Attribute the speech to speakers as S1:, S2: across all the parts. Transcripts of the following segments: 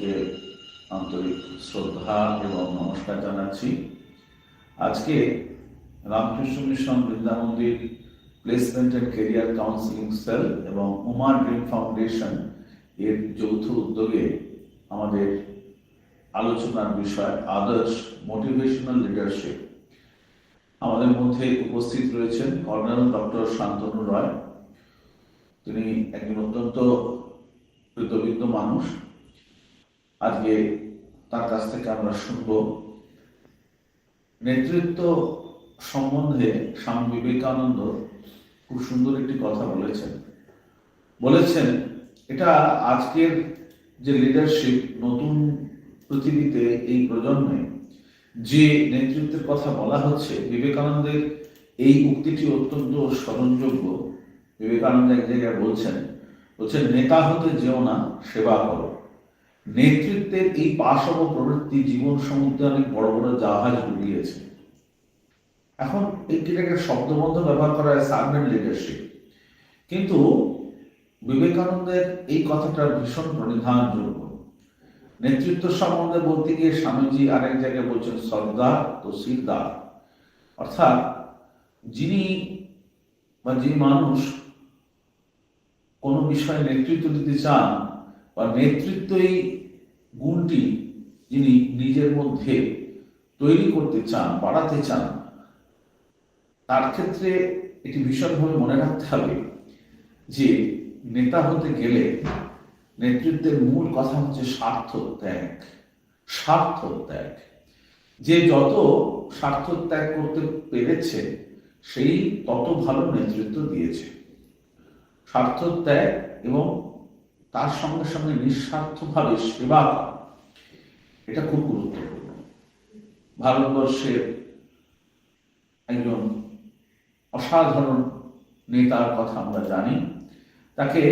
S1: সকলকে আন্তরিক শ্রদ্ধা এবং নমস্কার জানাচ্ছি। আজকে Ramakrishna Mission Vidyamandir placement and career counselling cell এবং উমা ড্রিম ফাউন্ডেশন এর যৌথ উদ্যোগে আমাদের আলোচনার বিষয় আদর্শ মোটিভেশনাল লিডারশিপ। আমাদের মধ্যে উপস্থিত রয়েছেন কর্নেল ডক্টর শান্তনু রয়। তিনি একজন অত্যন্ত কৃতবিদ্য মানুষ। আজকে তার কাছ থেকে আমরা শুনব নেতৃত্ব সম্বন্ধে। স্বামী বিবেকানন্দ খুব সুন্দর একটি কথা বলেছেন এটা আজকের যে লিডারশিপ, নতুন পৃথিবীতে এই প্রজন্মে যে নেতৃত্বের কথা বলা হচ্ছে, বিবেকানন্দের এই উক্তিটি অত্যন্ত স্মরণযোগ্য। বিবেকানন্দ এক জায়গায় বলছেন নেতা হতে যেও না, সেবা করো। নেতৃত্বের এই পাশব প্রবৃত্তি জীবন সমুদ্রে অনেক বড় বড় জাহাজ ডুবিয়েছে। এখন একটিটাকে শব্দবন্ধ ব্যবহার করা হয় সার্ভেন্ট লিডারশিপ, কিন্তু বিবেকানন্দের এই কথাটা ভীষণ প্রণিধানযোগ্য। নেতৃত্ব সম্বন্ধে বলতে গিয়ে স্বামীজি আরেক জায়গায় বলছেন সর্দার তো সিরদার, অর্থাৎ যিনি বা যে মানুষ কোনো বিষয়ে নেতৃত্ব দিতে চান বা নেতৃত্বই গুণটি যিনি নিজের মধ্যে তৈরি করতে চান, বাড়াতে চান, তার ক্ষেত্রে এটি ভীষণভাবে মনে রাখতে হবে যে নেতা হতে গেলে নেতৃত্বের মূল কথা হচ্ছে স্বার্থ ত্যাগ। যে যত স্বার্থ ত্যাগ করতে পেরেছে সেই তত ভালো নেতৃত্ব দিয়েছে। স্বার্থ ত্যাগ এবং তার সঙ্গে সঙ্গে নিঃস্বার্থভাবে সেবা করা, এটা খুব গুরুত্বপূর্ণ। ভারতবর্ষের একজন অসাধারণ নেতার কথা আমরা জানি, তাকে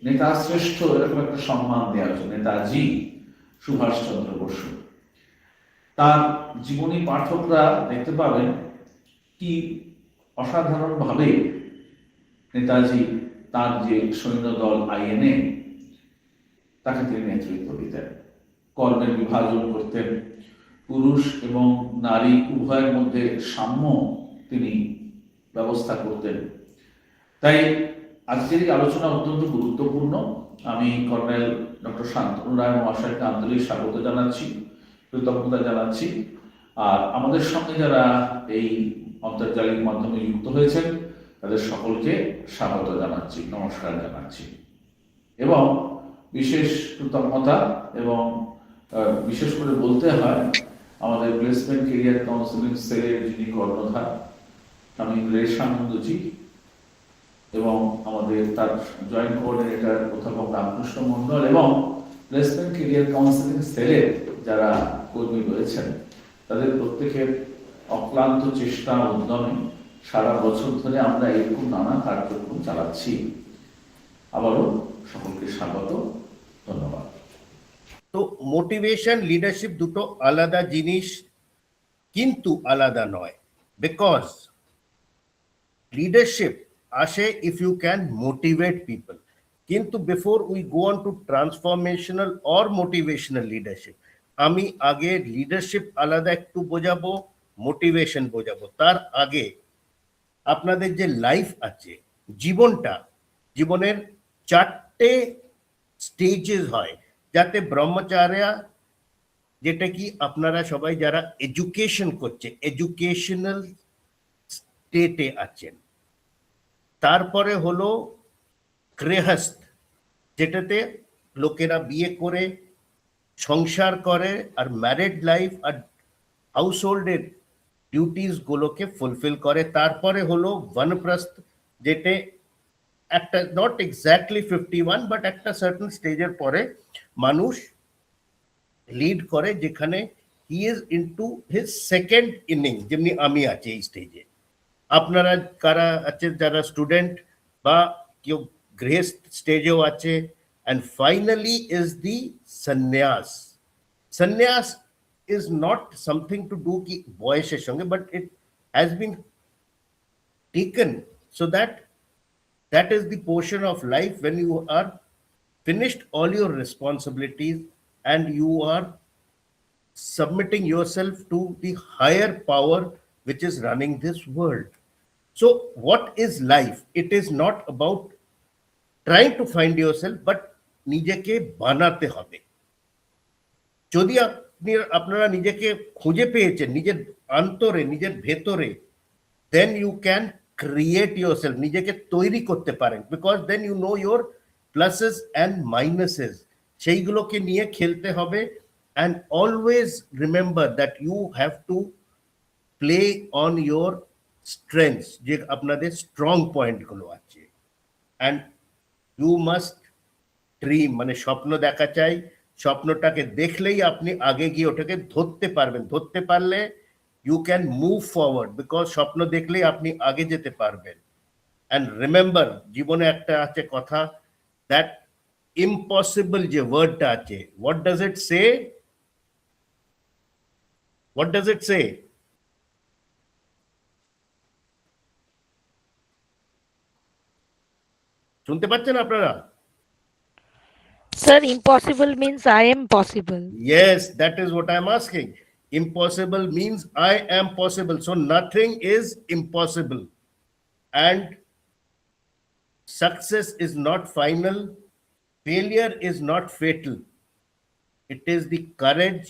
S1: নেতা শ্রেষ্ঠ এরকম একটা সম্মান দেওয়া হয়েছে, নেতাজি সুভাষচন্দ্র বসু। তার জীবনী পাঠকরা দেখতে পাবেন কি অসাধারণভাবে নেতাজি তার যে সৈন্যদল আইএনএ, তাকে তিনি নেতৃত্ব দিতেন, কর্মের বিভাজন করতেন, পুরুষ এবং নারী উভয়ের মধ্যে সাম্য তিনি ব্যবস্থা করতেন। তাই আজকের এই আলোচনা অত্যন্ত গুরুত্বপূর্ণ। আমি কর্নেল ডক্টর শান্তনু রায় মহাশয়কে আন্তরিক স্বাগত জানাচ্ছি, কৃতজ্ঞতা জানাচ্ছি। আর আমাদের সঙ্গে যারা এই আন্তর্জাতিক মাধ্যমে যুক্ত হয়েছেন তাদের সকলকে স্বাগত জানাচ্ছি, নমস্কার জানাচ্ছি। এবং বিশেষ কৃতজ্ঞতা এবং বিশেষ করে বলতে হয় আমাদের প্লেসমেন্ট কেরিয়ার কাউন্সিলিং সেলের যিনি কর্ণধার স্বামী রেশানন্দজি এবং আমাদের তার জয়েন্ট কোঅর্ডিনেটর অধ্যাপক রামকৃষ্ণ মন্ডল এবং প্লেসমেন্ট কেরিয়ার কাউন্সিলিং সেলের যারা কর্মী রয়েছেন, তাদের প্রত্যেকের অক্লান্ত চেষ্টা উদ্যমে সারা বছর ধরে আমরা এরকম নানা কার্যক্রম চালাচ্ছি। আবারও সকলকে স্বাগত, ধন্যবাদ।
S2: তো মোটিভেশন লিডারশিপ দুটো আলাদা জিনিস, কিন্তু আলাদা নয়। বিকজ লিডারশিপ আসে if you can motivate people, কিন্তু before we go on to transformational or motivational leadership, আমি আগে লিডারশিপ আলাদা একটু বোঝাবো, মোটিভেশন বোঝাবো। তার আগে আপনাদের যে লাইফ আছে, জীবনের 4টে স্টেজেস হয়, যাতে ব্রহ্মচার্য, যেটা কি আপনারা সবাই যারা এডুকেশন করছে, এডুকেশনাল স্টেটে আছেন। তারপরে হলো গৃহস্থ, যেটাতে লোকেরা বিয়ে করে সংসার করে আর ম্যারিড লাইফ আর হাউস হোল্ডের ডিউটিস গুলোকে ফুলফিল করে। তারপরে হলো বনপ্রস্থ, যেটা একটা নট এক্স্যাক্টলি 51 বাট একটা সার্টেন স্টেজের পরে মানুষ লিড করে, যেখানে he is into his second inning. যেমনি আমি আছি এই স্টেজে, আপনারা কারা আছে যারা স্টুডেন্ট বা কেউ গৃহস্থ স্টেজেও আছে। অ্যান্ড ফাইনালি ইজ দি সন্ন্যাস। সন্ন্যাস is not something to do কি বয়সের সঙ্গে, but it has been taken so that is the portion of life when you are finished all your responsibilities and you are submitting yourself to the higher power which is running this world. So what is life? It is not about trying to find yourself, but নিজেকে বানাতে হবে। যদি আপনি আপনারা নিজেকে খুঁজে পেয়েছেন নিজের অন্তরে, নিজের ভেতরে, then you can create yourself, নিজেকে তৈরি করতে পারেন, because then you know your pluses and minuses, সেইগুলোকে নিয়ে খেলতে হবে। and always remember that you have to play on your strengths, যে আপনাদের স্ট্রং পয়েন্ট গুলো আছে, and you must ড্রিম, মানে স্বপ্ন দেখা চাই। স্বপ্নটাকে দেখলেই আপনি আগে গিয়ে ওটাকে ধরতে পারবেন, ধরতে পারলে you can move forward, because স্বপ্ন দেখলেই আপনি আগে যেতে পারবেন। অ্যান্ড রিমেম্বার, জীবনে একটা আছে কথা, দ্যাট ইম্পসিবল যে ওয়ার্ডটা আছে, what does it say? What does it say? শুনতে পাচ্ছেন আপনারা?
S3: Sir, impossible means I am possible.
S2: Yes, that is what I'm asking. Impossible means I am possible. So nothing is impossible. And success is not final. Failure is not fatal. It is the courage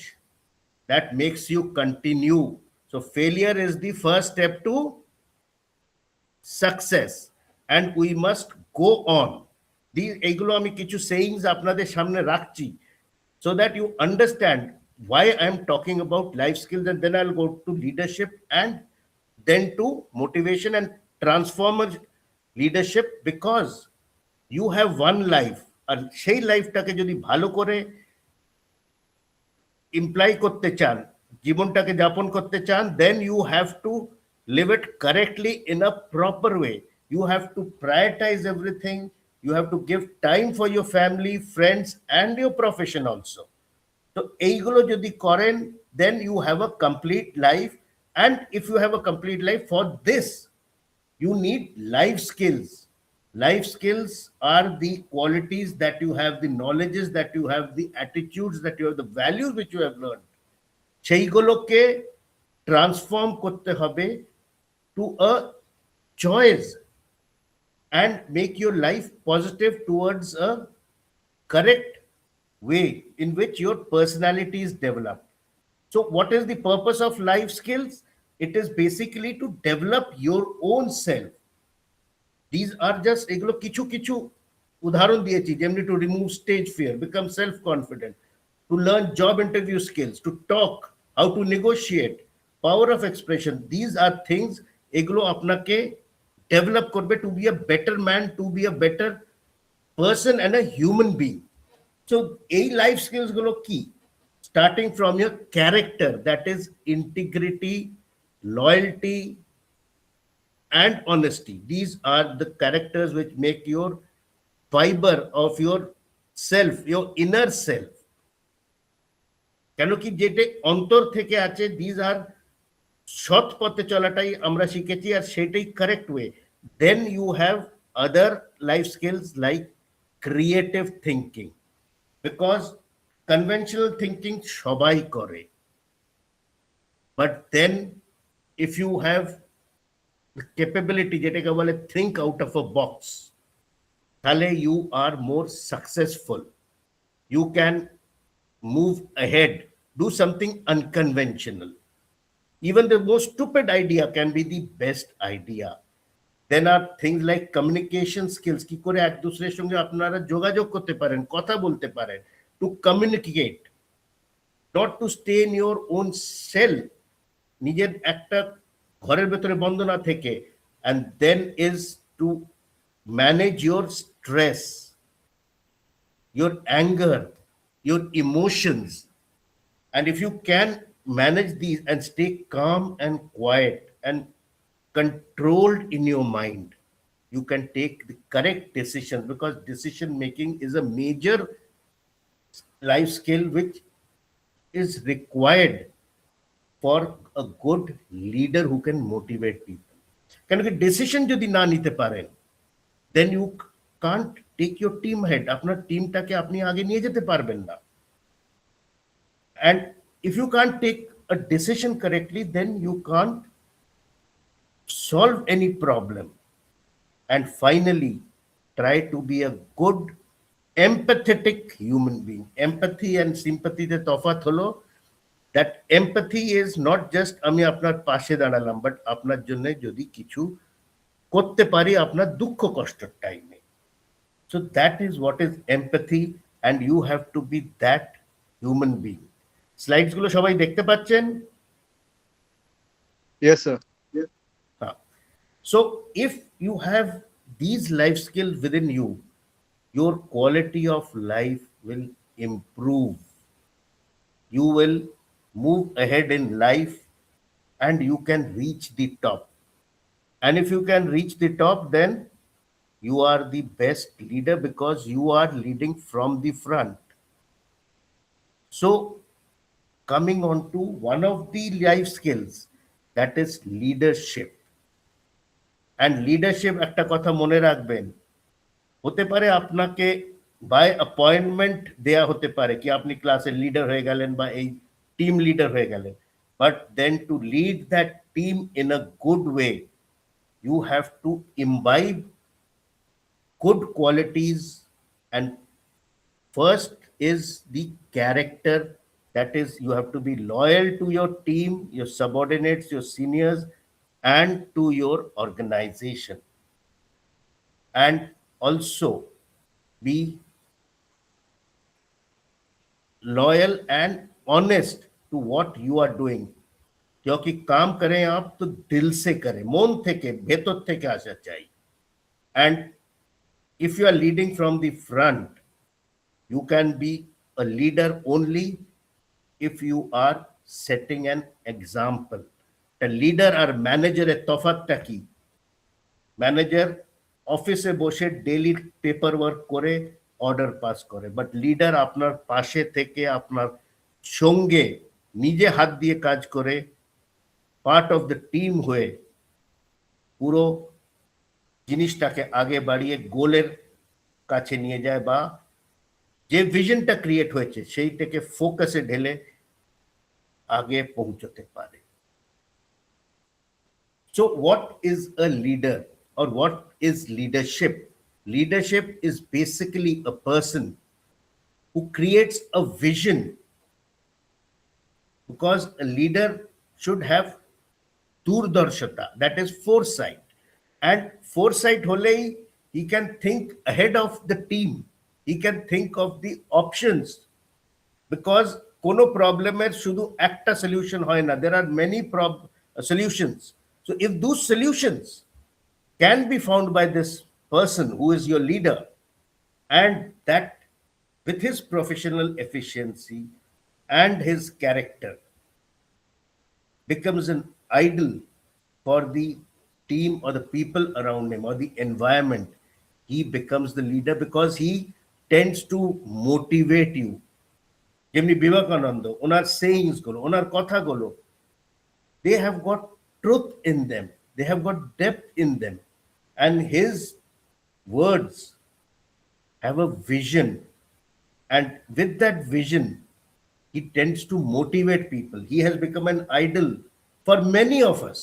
S2: that makes you continue. So failure is the first step to success. And we must go on. এইগুলো আমি কিছু sayings আপনাদের সামনে রাখছি, so that you understand why I am talking about life skills, and then I'll go to leadership and then to motivation and transformer leadership, because you have one life, আর সেই লাইফটাকে যদি ভালো করে ইমপ্লাই করতে চান, জীবনটাকে যাপন করতে চান, then you have to live it correctly in a proper way. You have to prioritize everything. You have to give time for your family, friends, and your profession also. So এইগুলো যদি করেন, then you have a complete life. And if you have a complete life, for this you need life skills. Life skills are the qualities that you have, the knowledges that you have, the attitudes that you have, the values which you have learned. সেইগুলোকে transform করতে হবে to a choice, and make your life positive towards a correct way in which your personality is developed. So what is the purpose of life skills? It is basically to develop your own self. These are just এগুলো কিছু কিছু উদাহরণ দিয়েছি, যেমনি to remove stage fear, become self-confident, to learn job interview skills, to talk, how to negotiate, power of expression. These are things এগুলো আপনাকে develop করবে to be a better man, to be a better person and a human being. So এই life skills গুলো কি? Starting from your character, that is integrity, loyalty, and honesty. These are the characters which make your fiber of your self, your inner self. কেন কি যেটা অন্তর থেকে আছে, these are সৎ পথে চলাটাই আমরা শিখেছি, আর সেটাই correct way. Then you have other life skills like creative thinking, because conventional thinking সবাই করে, but then if you have capability, যেটাকে বলে think out of a box, তাহলে you are more successful. You can move ahead, do something unconventional. Even the most stupid idea can be the best idea. Then are things like communication skills, কি করে এক দুসরের সঙ্গে আপনারা যোগাযোগ করতে পারেন, কথা বলতে পারেন, to communicate, not to stay in your own cell, নিজের একটা ঘরের ভেতরে বন্ধ না থেকে, and then is to manage your stress, your anger, your emotions. And if you can manage these and stay calm and quiet and controlled in your mind, you can take the correct decisions, because decision making is a major life skill which is required for a good leader who can motivate people. Can you decision jodi na nite paren, then you can't take your team ahead. Apnar team take apni aage niye jete parben na. And if you can't take a decision correctly, then you can't solve any problem. And finally, try to be a good empathetic human being. Empathy and sympathy তে তফাৎ হলো that empathy is not just আমি আপনার পাশে দাঁড়ালাম, but আপনার জন্য যদি কিছু করতে পারি আপনার দুঃখ কষ্টের টাইমে. So that is what is empathy, and you have to be that human being. Slides গুলো সবাই দেখতে পাচ্ছেন?
S4: Yes, sir.
S2: So if you have these life skills within you, your quality of life will improve. You will move ahead in life and you can reach the top. And if you can reach the top, then you are the best leader because you are leading from the front. So coming on to one of the life skills, that is leadership. And leadership একটা কথা মনে রাখবেন, হতে পারে আপনাকে by appointment দেয়া হতে পারে কি আপনি ক্লাসের লিডার হয়ে গেলেন বা এই টিম লিডার হয়ে গেলেন, but then to lead that team in a good way you have to imbibe good qualities, and first is the character. That is, you have to be loyal to your team, your subordinates, your seniors, and to your organization, and also be loyal and honest to what you are doing. क्योंकि काम करें आप तो दिल से करें, मन থেকে ভেতর থেকে আসা চাই. And if you are leading from the front, you can be a leader only if you are setting an example. A leader আর ম্যানেজারের তফাৎটা কি? ম্যানেজার অফিসে বসে ডেইলি পেপার ওয়ার্ক করে অর্ডার পাস করে, বাট লিডার আপনার পাশে থেকে আপনার সঙ্গে নিজে হাত দিয়ে কাজ করে পার্ট অফ দ্য টিম হয়ে পুরো জিনিসটাকে আগে বাড়িয়ে গোলের কাছে নিয়ে যায়, বা যে ভিশনটা ক্রিয়েট হয়েছে সেইটাকে ফোকাসে ঢেলে আগে পৌঁছতে পারে. So what is a leader, or what is leadership? Leadership is basically a person who creates a vision, because a leader should have durdarshata, that is foresight. And foresight holei he can think ahead of the team, he can think of the options, because কোনো প্রবলেমের শুধু একটা solution হয় না, there are many solutions. So if those solutions can be found by this person who is your leader, and that with his professional efficiency and his character becomes an idol for the team or the people around him or the environment, he becomes the leader because he tends to motivate you. যেমনি বিবেকানন্দ, ওনার sayings গুলো, ওনার কথাগুলো, they have got truth in them, they have got depth in them, and his words have a vision, and with that vision he tends to motivate people. He has become an idol for many of us.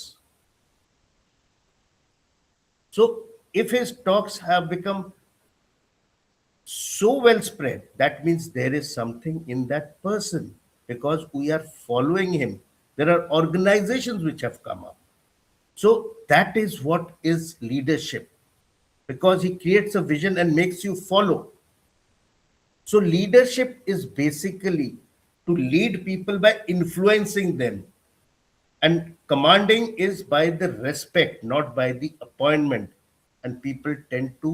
S2: So if his talks have become so well spread, that means there is something in that person, because we are following him. There are organizations which have come up. So that is what is leadership, because he creates a vision and makes you follow. So leadership is basically to lead people by influencing them, and commanding is by the respect, not by the appointment, and people tend to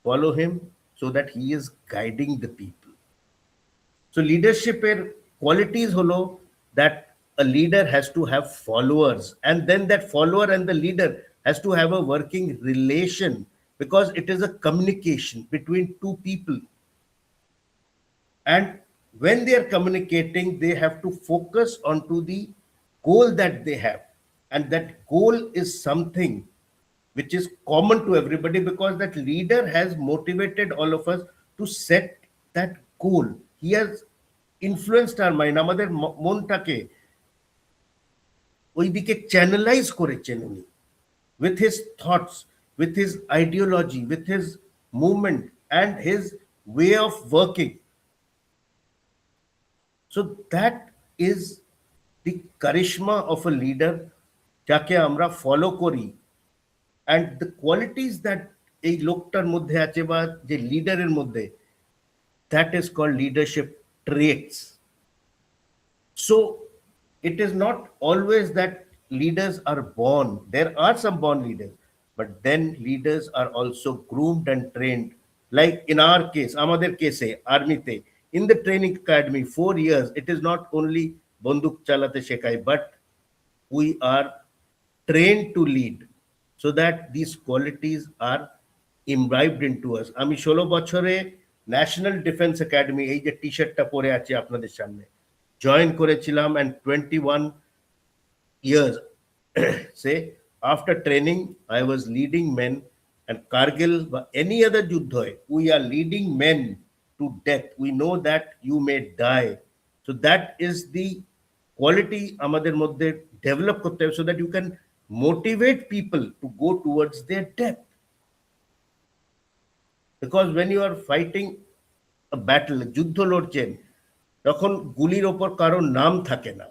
S2: follow him so that he is guiding the people. So leadership qualities holo that a leader has to have followers, and then that follower and the leader has to have a working relation, because it is a communication between two people. And when they are communicating, they have to focus onto the goal that they have, and that goal is something which is common to everybody, because that leader has motivated all of us to set that goal. He has influenced our mind, আমাদের মনটাকে ওইদিকে চ্যানেলাইজ করেছেন উনি, with his thoughts, with his ideology, with his movement and his way of working. So that is the charisma of a leader যাকে আমরা follow করি, and the qualities that এই লোকটার মধ্যে আছে বা যে লিডারের মধ্যে, that is called leadership traits. So it is not always that leaders are born. There are some born leaders, but then leaders are also groomed and trained. Like in our case, আমাদের কেসে আর্মিতে, in the training academy 4 years, it is not only বন্দুক চালাতে শেখায়, but we are trained to lead so that these qualities are imbibed into us. আমি 16 বছরে national defence academy, এই যে টি শার্টটা পরে আছে আপনাদের সামনে, জয়েন করেছিলাম, and 21 years say after training I was leading men, and Kargil বা any other যুদ্ধে we are leading men to death. We know that you may die. So that is the quality আমাদের মধ্যে develop করতে হবে, so that you can motivate people to go towards their death. Because when you are fighting a battle, যুদ্ধ লড়ছেন, তখন গুলির ওপর কারোর নাম থাকে না.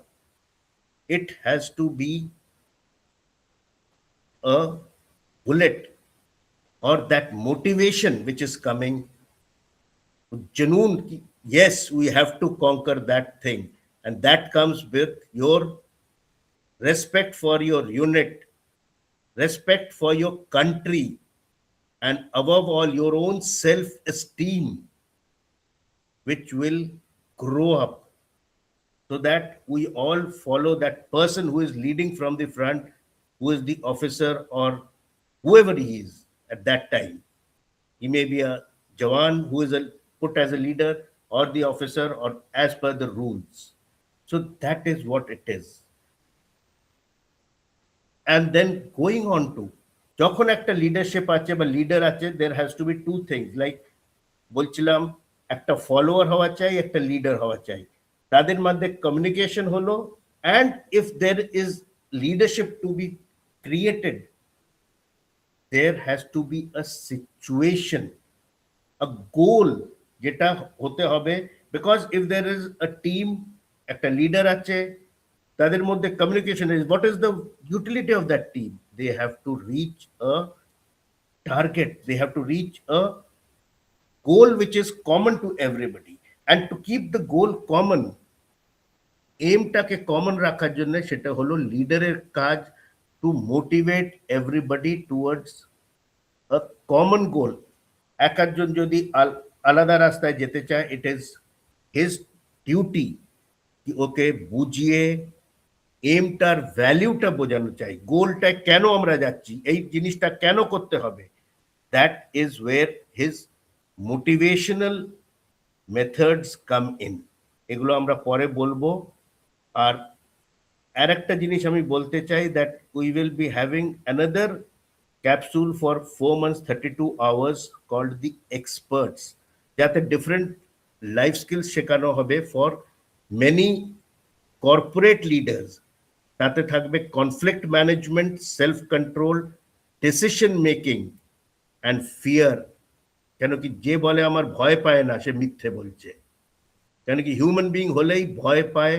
S2: It has to be a bullet or that motivation which is coming. Janoon, yes, we have to conquer that thing, and that comes with your respect for your unit, respect for your country, and above all your own self-esteem, which will grow up, so that we all follow that person who is leading from the front, who is the officer or whoever he is at that time. He may be a Jawan who is put as a leader, or the officer, or as per the rules. So that is what it is. And then going on to, যখন একটা leadership আছে বা leader আছে, there has to be two things. Like বলছিলাম, একটা follower হওয়া চাই, একটা লিডার হওয়া চাই, তাদের মধ্যে কমিউনিকেশন হলো, and if there is leadership to be created, there has to be a situation, a goal যেটা হতে হবে. Because if there is a team, একটা লিডার আছে, তাদের মধ্যে communication is, what is the utility of that team? They have to reach a target, they have to reach a goal which is common to everybody, and to keep the goal common, এইমটাকে common রাখার জন্য সেটা হলো লিডারের কাজ, to motivate everybody towards a common goal. একজন যদি আলাদা রাস্তায় যেতে চায়, ইট ইজ হিজ ডিউটি কি ওকে বুঝিয়ে এইমটার ভ্যালিউটা বোঝানো চাই, গোলটা কেন আমরা যাচ্ছি, এই জিনিসটা কেন করতে হবে. That is where his motivational methods come in. এগুলো আমরা পরে বলবো. আর আরেকটা জিনিস আমি বলতে চাই, that we will be having another capsule for 4 months 32 hours called the experts, যাতে ডিফারেন্ট লাইফ স্কিলস শেখানো হবে ফর মেনি কর্পোরেট লিডার্স. তাতে থাকবে conflict management, self control, decision making and fear. কেন কি যে বলে আমার ভয় পায় না, সে মিথ্যে বলছে. কেন কি হিউম্যান বিং হলেই ভয় পায়,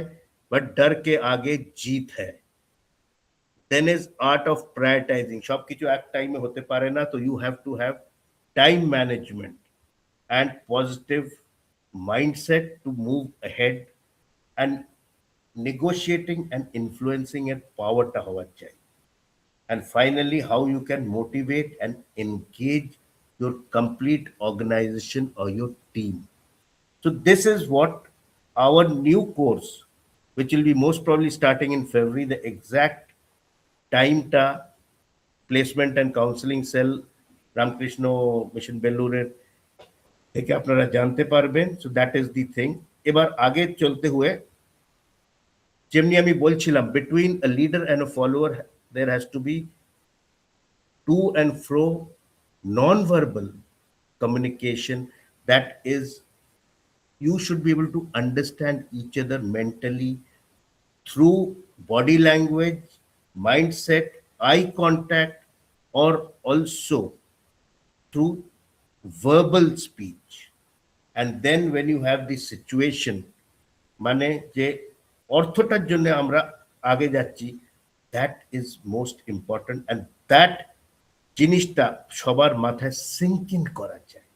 S2: বাট ডর কে আগে জিত হ্যায়. Then is art of prioritizing. সবকিছু এক টাইমে হতে পারে না, তো you have to have time management and positive mindset to move ahead, and negotiating and influencing এর পাওয়ারটা হওয়ার চাই. And finally, how you can motivate and engage your complete organization or your team. So this is what our new course, which will be most probably starting in February, the exact time ta placement and counseling cell Ramakrishna Mission Belur থেকে আপনারা জানতে পারবেন. So that is the thing. এবার আগে চলতে হয়ে, যেমনি আমি বলছিলাম, between a leader and a follower there has to be to and fro non-verbal communication that is you should be able to understand each other mentally through body language, mindset, eye contact, or also through verbal speech. And then when you have this situation, মানে যে অর্থটার জন্য আমরা আগে যাচ্ছি, that is most important, and that জিনিসটা সবার মাথায় sync in করা যায়।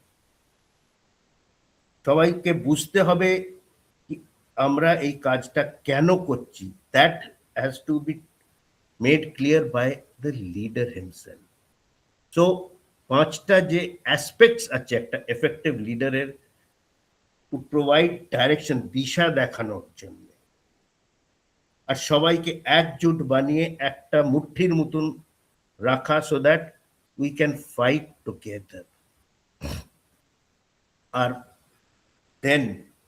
S2: সবাইকে বুঝতে হবে কি আমরা এই কাজটা কেন করছি, that has to be made clear by the leader himself. So পাঁচটা যে অ্যাসপেক্টস আছে একটা এফেক্টিভ লিডারের, টু প্রোভাইড ডাইরেকশন, দিশা দেখানোর জন্য, আর সবাইকে একজোট বানিয়ে একটা মুঠির মতন রাখা, so that we can fight together. আর দেন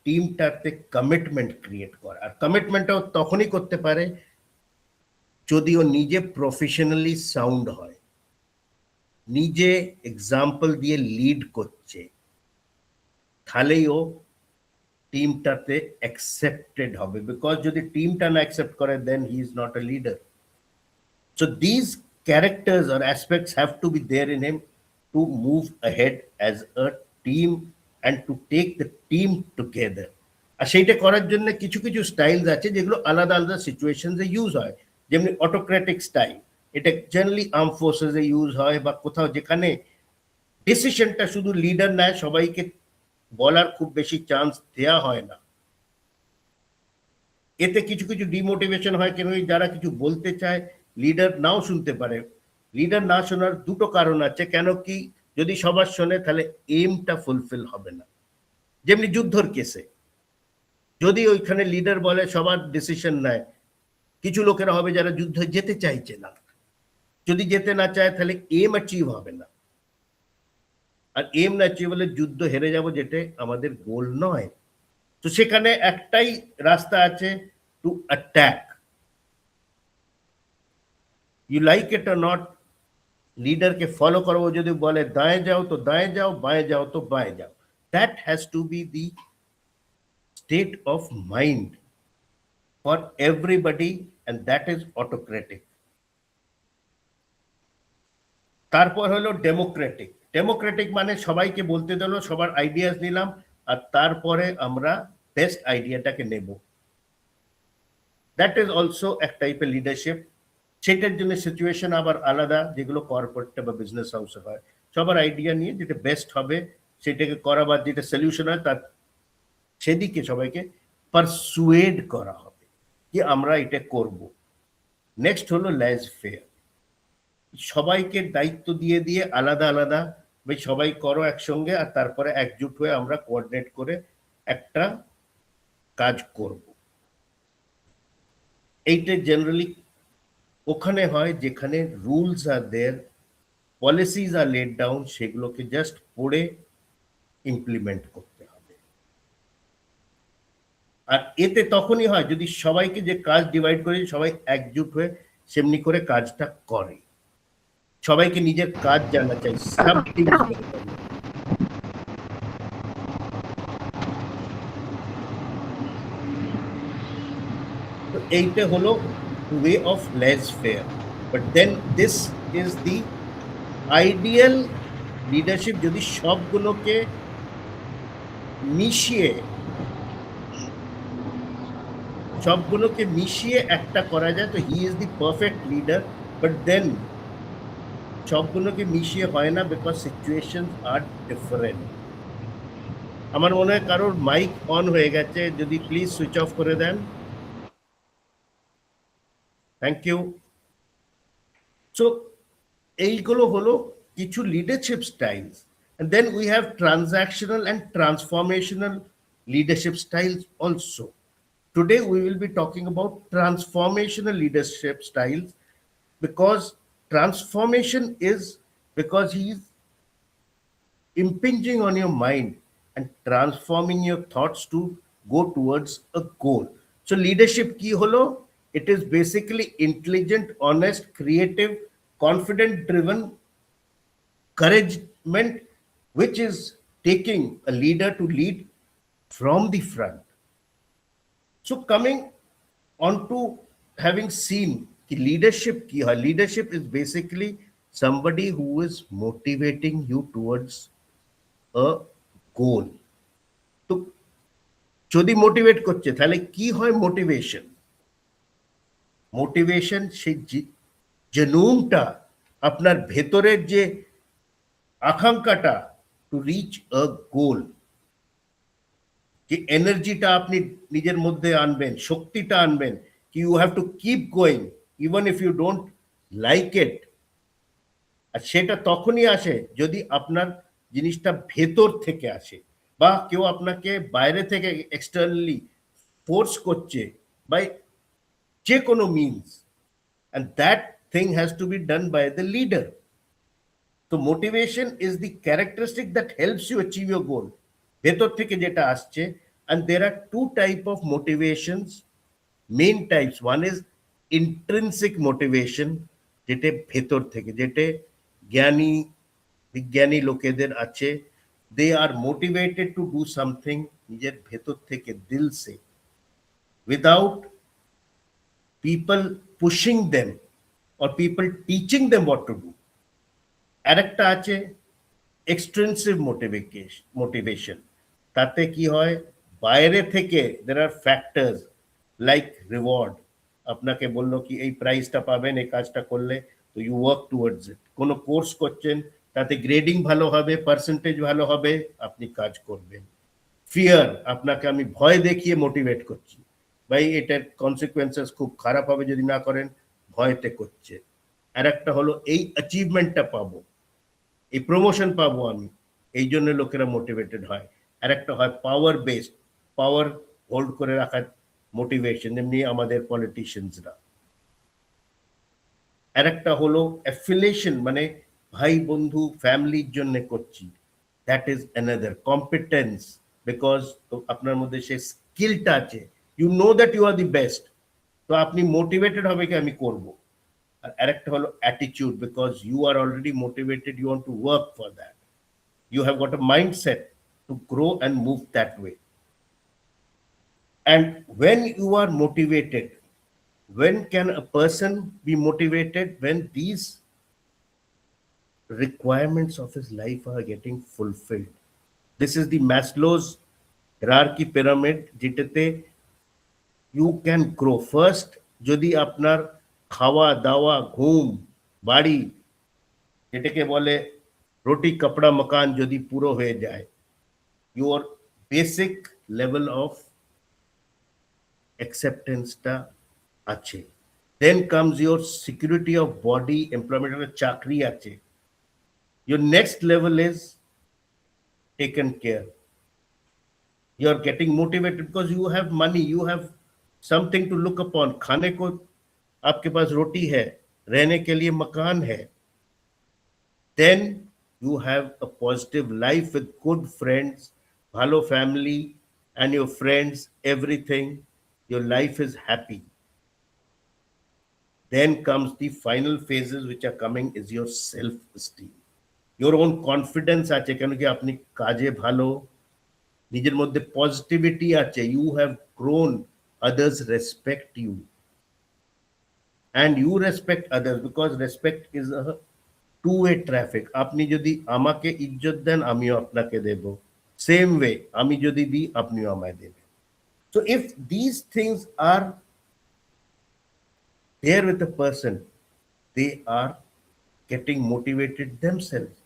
S2: টিমটাতে কমিটমেন্ট ক্রিয়েট করা, আর কমিটমেন্টটাও তখনই করতে পারে যদি ও নিজে প্রফেশনালি সাউন্ড হয়, নিজে এক্সাম্পল দিয়ে লিড করছে, তাহলেই ও টিমটাতে অ্যাকসেপ্টেড হবে। বিকজ যদি টিমটা না অ্যাকসেপ্ট করে, then he is not a leader. So this characters আর aspects have to be there in him to move ahead as a team and to take the team together. আর সেইটা করার জন্য কিছু কিছু স্টাইলস আছে যেগুলো আলাদা আলাদা সিচুয়েশনসে ইউজ হয়, যেমনি অটোক্রেটিক স্টাইল, এটা জেনারেলি আর্ম ফোর্সেসে ইউজ হয়, বা কোথাও যেখানে ডিসিশনটা শুধু লিডার নেয়, সবাইকে বলার খুব বেশি চান্স দেওয়া হয় না। এতে কিছু কিছু ডিমোটিভেশন হয়, কেন যারা কিছু বলতে চায় লিডার নাও শুনতে পারে। লিডার না শোনার দুটো কারণ আছে, কেন কি যদি সবার শোনে তাহলে এইমটা ফুলফিল হবে না। যেমনি যুদ্ধর কেসে যদি ওইখানে লিডার বলে সবার ডিসিশন নেয়, কিছু লোকেরা হবে যারা যুদ্ধ যেতে চাইছে না, যদি যেতে না চায় তাহলে এম অ্যাচিভ হবে না, আর এম না অ্যাচিভ হলে যুদ্ধ হেরে যাব, যেটা আমাদের গোল নয়। তো সেখানে একটাই রাস্তা আছে, to attack. You like it or not, লিডারকে ফলো করবো, যদি বলে দাঁয়ে যাও তো দাঁয়ে যাও, বাঁয়ে যাও তো বাঁয়ে যাও। That has to be the state of mind for everybody, and that is autocratic. তারপর হলো ডেমোক্রেটিক। ডেমোক্রেটিক মানে সবাইকে বলতে দিল, সবার আইডিয়াস নিলাম, আর তারপরে আমরা বেস্ট আইডিয়াটাকে নেব। দ্যাট ইজ অলসো এক টাইপের লিডারশিপ। সেটার জন্য সিচুয়েশন আবার আলাদা, যেগুলো কর্পোরেটে বা বিজনেস হাউসে হয়। সবার আইডিয়া নিয়ে যেটা বেস্ট হবে সেটাকে করা, বা যেটা সলিউশন হয় তার সেদিকে সবাইকে পারসুয়েড করা হবে যে আমরা এটা করব। নেক্সট হলো লেজ ফেয়ার। সবাইকে দায়িত্ব দিয়ে দিয়ে আলাদা আলাদা, ভাই সবাই করো একসঙ্গে, আর তারপরে একজুট হয়ে আমরা কোঅর্ডিনেট করে একটা কাজ করব। এইটা জেনারেলি ওখানে হয় যেখানে রুলস আর দেয়ার, পলিসিজ আর লেড ডাউন, সেগুলোকে জাস্ট পড়ে ইমপ্লিমেন্ট করতে হবে। আর এতে তখনই হয় যদি সবাইকে যে কাজ ডিভাইড করে সবাই একজুট হয়ে সেমনি করে কাজটা করে। সবাইকে নিজের কাজ জানা চাই, সব টিম। তো এইটা হলো way of laissez-faire, but then this is the ideal leadership যদি সবগুলোকে মিশিয়ে একটা করা যায়, তো he is the perfect leader. But then সবগুলোকে মিশিয়ে হয় না, বিকজ সিচুয়েশনস আর ডিফারেন্ট। আমার মনে হয় কারোর মাইক অন হয়ে গেছে, যদি প্লিজ সুইচ অফ করে দেন। Thank you. সো এইগুলো হলো কিছু leadership styles, and then we have transactional and transformational leadership styles also. Today we will be talking about transformational leadership styles, because transformation is because he is impinging on your mind and transforming your thoughts to go towards a goal. So leadership ki holo, it is basically intelligent, honest, creative, confident driven encouragement, which is taking a leader to lead from the front. So coming on to having seen कि leadership की है, leadership is basically somebody who is motivating you towards a goal. তো যদি motivate করছে তাহলে কি হয় motivation? Motivation সেই জেনুমটা আপনার ভেতরের যে আকাঙ্ক্ষাটা টু রিচ আ গোল, যে এনার্জিটা আপনি নিজের মধ্যে আনবেন, শক্তিটা আনবেন, কি you have to keep going even if you don't like it. আর সেটা তখনই আসে যদি আপনার জিনিসটা ভেতর থেকে আসে, বা কেউ আপনাকে বাইরে থেকে এক্সটার্নালি ফোর্স করছে বাই যে কোনো means, and that thing has to be done by the leader. So motivation is the characteristic that helps you achieve your goal, ভেতর থেকে যেটা আসছে। And there are two type of motivations, main types. One is intrinsic motivation, যেটা ভেতর থেকে, যেটা জ্ঞানী বিজ্ঞানী লোকেদের আছে, they are motivated to do something নিজের ভেতর থেকে, দিল সে, without people pushing them or people teaching them what to do. আরেকটা আছে এক্সট্রিনসিক মোটিভেশন, তাতে কি হয় বাইরে থেকে there are factors like reward, আপনাকে বললো কি এই প্রাইজটা পাবেন এই কাজটা করলে, তো ইউ ওয়ার্ক টুয়ার্ডস ইট। কোনো কোর্স করছেন তাতে গ্রেডিং ভালো হবে, পার্সেন্টেজ ভালো হবে, আপনি কাজ করবেন। ফিয়ার, আপনাকে আমি ভয় দেখিয়ে মোটিভেট করছি, ভাই এটার কনসিকুয়েন্সেস খুব খারাপ হবে যদি না করেন, ভয়তে করছে। আর একটা হলো এই অ্যাচিভমেন্টটা পাবো, এই প্রমোশন পাবো আমি, এই জন্য লোকেরা মোটিভেটেড হয়। আর একটা হয় পাওয়ার বেসড, পাওয়ার হোল্ড করে রাখার মোটিভেশন, যেমনি আমাদের পলিটিশিয়ানসরা। আর একটা হলো অ্যাফিলিয়েশন, মানে ভাই বন্ধু ফ্যামিলির জন্য করছি, that is another competence, because আপনার মধ্যে সেই স্কিলটা আছে, you know that you are the best, তো আপনি মোটিভেটেড হবে কি আমি করব। আর আরেকটা হলো attitude, because you are already motivated, you want to work for that, you have got a mindset to grow and move that way. And when you are motivated, when can a person be motivated? When these requirements of his life are getting fulfilled. This is the Maslow's hierarchy pyramid, যেটাতে you can grow. First, যদি আপনার খাওয়া দাওয়া ঘুম বাড়ি, যেটাকে বলে রুটি কাপড়া মকান, যদি পুরো হয়ে যায়, your basic level of acceptance টা আছে, then comes your security of body, employment, চাকরি আছে, your next level is taken care, you are getting motivated because you have money, you have something to look upon, खाने को आपके पास रोटी है, रहने के लिए मकान है, then you have a positive life with good friends, ভালো family and your friends, everything, your life is happy. Then comes the final phases which are coming is your self-esteem, your own confidence আছে, কেন কি আপনি কাজে ভালো, নিজের মধ্যে positivity আছে, you have grown, others respect you and you respect others, because respect is a two-way traffic. আপনি যদি আমাকে ইজ্জত দেন আমিও আপনাকে দেব, same way আমি যদি দিই আপনিও আমায় দেবেন। So if these things are there with a person, they are getting motivated themselves.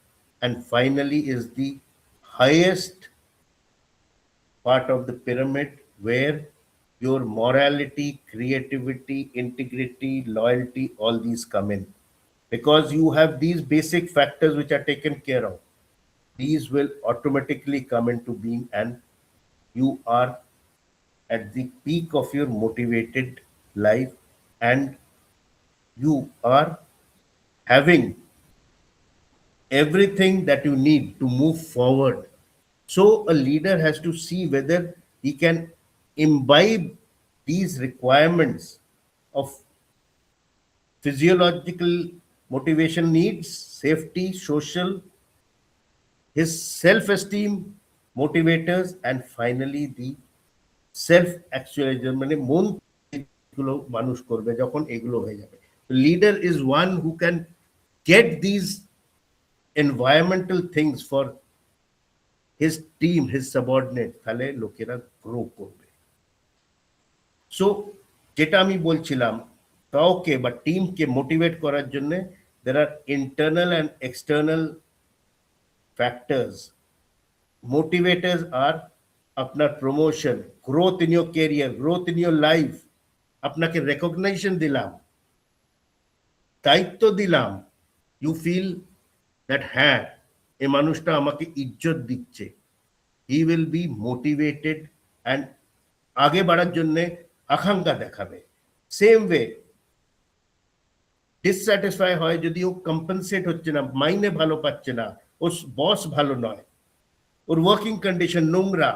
S2: And finally is the highest part of the pyramid, where your morality, creativity, integrity, loyalty, all these come in, because you have these basic factors which are taken care of. These will automatically come into being, and you are at the peak of your motivated life, and you are having everything that you need to move forward. So a leader has to see whether he can imbibe these requirements of physiological motivation needs, safety, social, his self-esteem, motivators, and finally the self actualization, মানে মন গুলো মানুষ করবে যখন এগুলো হয়ে যাবে। Leader is one who can get these environmental things for his team, his subordinate, তাহলে লোকেরা গ্রো করবে। সো যেটা আমি বলছিলাম, কাউকে বা টিমকে মোটিভেট করার জন্য there are internal and external factors. Motivators are আপনার promotion, growth in your career, growth in your life, আপনাকে রেকগনাইজেশন দিলাম, দায়িত্ব দিলাম, ইউ ফিল দ্যাট হ্যাঁ এ মানুষটা আমাকে ইজ্জত দিচ্ছে, he will be motivated and আগে বাড়ার জন্য আকাঙ্ক্ষা দেখাবে। সেম ওয়ে ডিসস্যাটিসফাই হয় যদি ও কম্পেনসেট হচ্ছে না, মাইনে ভালো পাচ্ছে না, ওর বস ভালো নয়, ওর ওয়ার্কিং কন্ডিশন নোংরা,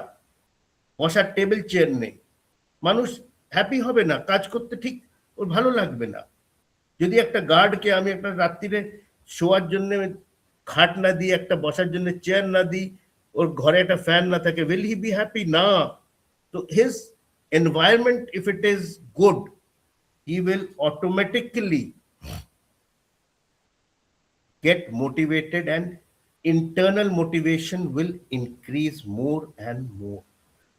S2: বসার টেবিল চেয়ার নেই, মানুষ হ্যাপি হবে না, কাজ করতে ঠিক ওর ভালো লাগবে না। যদি একটা গার্ডকে আমি একটা রাত্রিরে শোয়ার জন্য খাট না দিই, একটা বসার জন্য চেয়ার না দিই, ওর ঘরে একটা ফ্যান না থাকে, উইল হি বি হ্যাপি? না। তো his environment if it is good, he will automatically get motivated and internal motivation will increase more and more.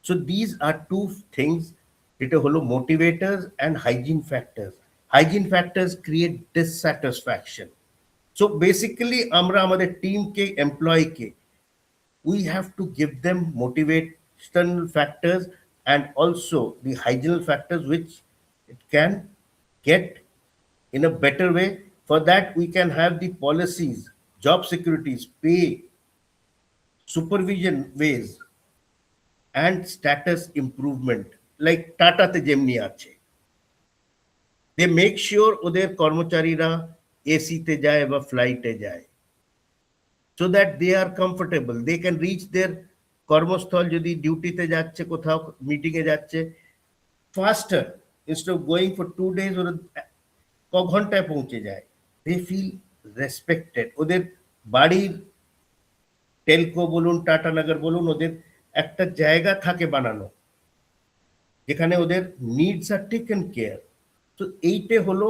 S2: So these are two things, এটা হলো motivators and hygiene factors. Hygiene factors create dissatisfaction. So basically আমরা আমাদের টিমকে, এমপ্লয়িকে, we have to give them motivational factors and also the hygiene factors which it can get in a better way. For that, we can have the policies, job securities, pay, supervision ways, and status improvement. Like Tata te jemni ache. They make sure ওদের কর্মচারীরা AC তে যায় বা ফ্লাইটে যায়, so that they are comfortable. They can reach their কর্মস্থল, যদি ডিউটিতে যাচ্ছে, কোথাও মিটিং এ যাচ্ছে, faster instead of going for 2 days, ওরা ক ঘন্টায় পৌঁছে যায়। They feel respected. ওদের বাড়ির টেলকো বলুন, টাটা নগর বলুন, ওদের একটা জায়গা থাকে বানানো যেখানে ওদের নিডস আর টেকেন কেয়ার। তো এইটা হলো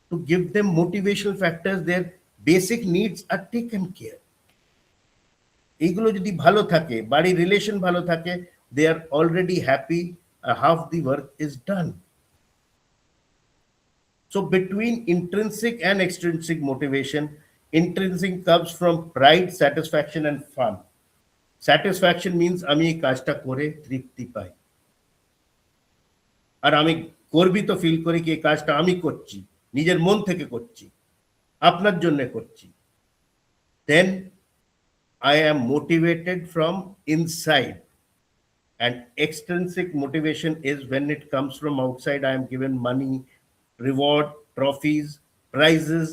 S2: to give them motivational factors, their basic needs are taken care. এইগুলো যদি ভালো থাকে, বাড়ির রিলেশন ভালো থাকে, they are already happy, half the work is done. So between intrinsic and extrinsic motivation, intrinsic comes from pride, satisfaction, and fun. Satisfaction means আমি এই কাজটা করে তৃপ্তি পাই, আর আমি গর্বিত ফিল করি কি এই কাজটা আমি করছি, নিজের মন থেকে করছি, আপনার জন্য করছি। Then I am motivated from inside. And extrinsic motivation is when it comes from outside. I am given money, reward, trophies, prizes,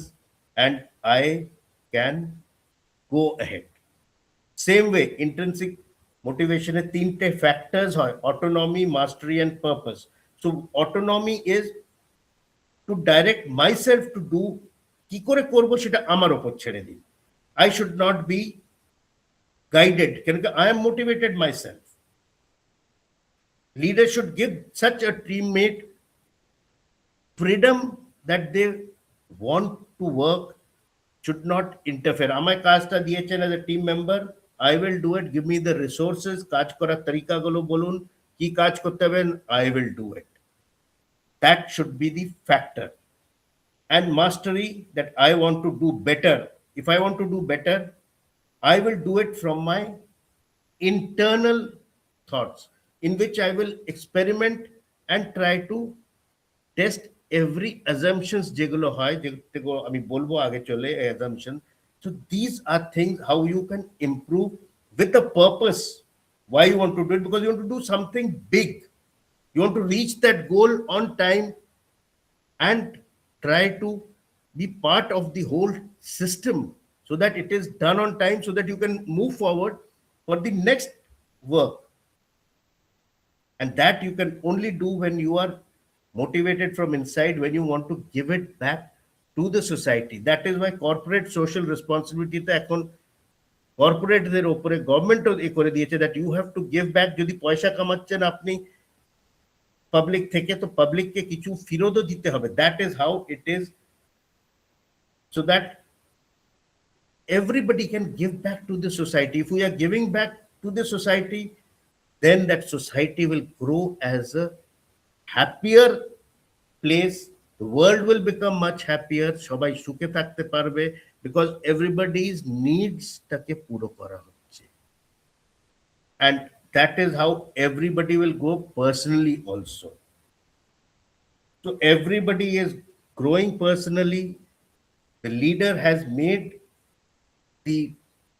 S2: and I can go ahead. Same way, intrinsic motivation এর তিনটে factors হয়: autonomy, mastery, and purpose. So autonomy is to direct myself to do, কি করে করব সেটা আমার উপর ছেড়ে দিই। I should not be guided, কেন কি I am motivated myself. Leaders should give such a teammate freedom that they want to work, should not interfere. আমায় কাজটা দিয়েছেন as a team member, I will do it, give me the resources, কাজ করার তরিকাগুলো বলুন, কি কাজ করতে হবে, I will do it. That should be the factor. And mastery, that I want to do better. If I want to do better, I will do it from my internal thoughts, in which I will experiment and try to test every assumptions যেগুলো হয়, যেগুলো আমি বলবো আগে চলে, assumption. So these are things how you can improve with a purpose. Why you want to do it? Because you want to do something big. You want to reach that goal on time and try to be part of the whole system so that it is done on time, so that you can move forward for the next work. And that you can only do when you are motivated from inside, when you want to give it back to the society. That is why corporate social responsibility তে এখন কর্পোরেটদের ওপরে গভর্নমেন্টও এ করে দিয়েছে that you have to give back. যদি পয়সা কামাচ্ছেন আপনি public থেকে, তো পাবলিককে কিছু ফেরতও দিতে হবে। That is how it is, so that everybody can give back to the society. If we are giving back to the society, then that society will grow as a happier place. The world will become much happier. সবাই সুখে থাকতে পারবে, because everybody's needs টাকে পুরো করা হচ্ছে। And that is how everybody will go personally also. So everybody is growing personally. The leader has made the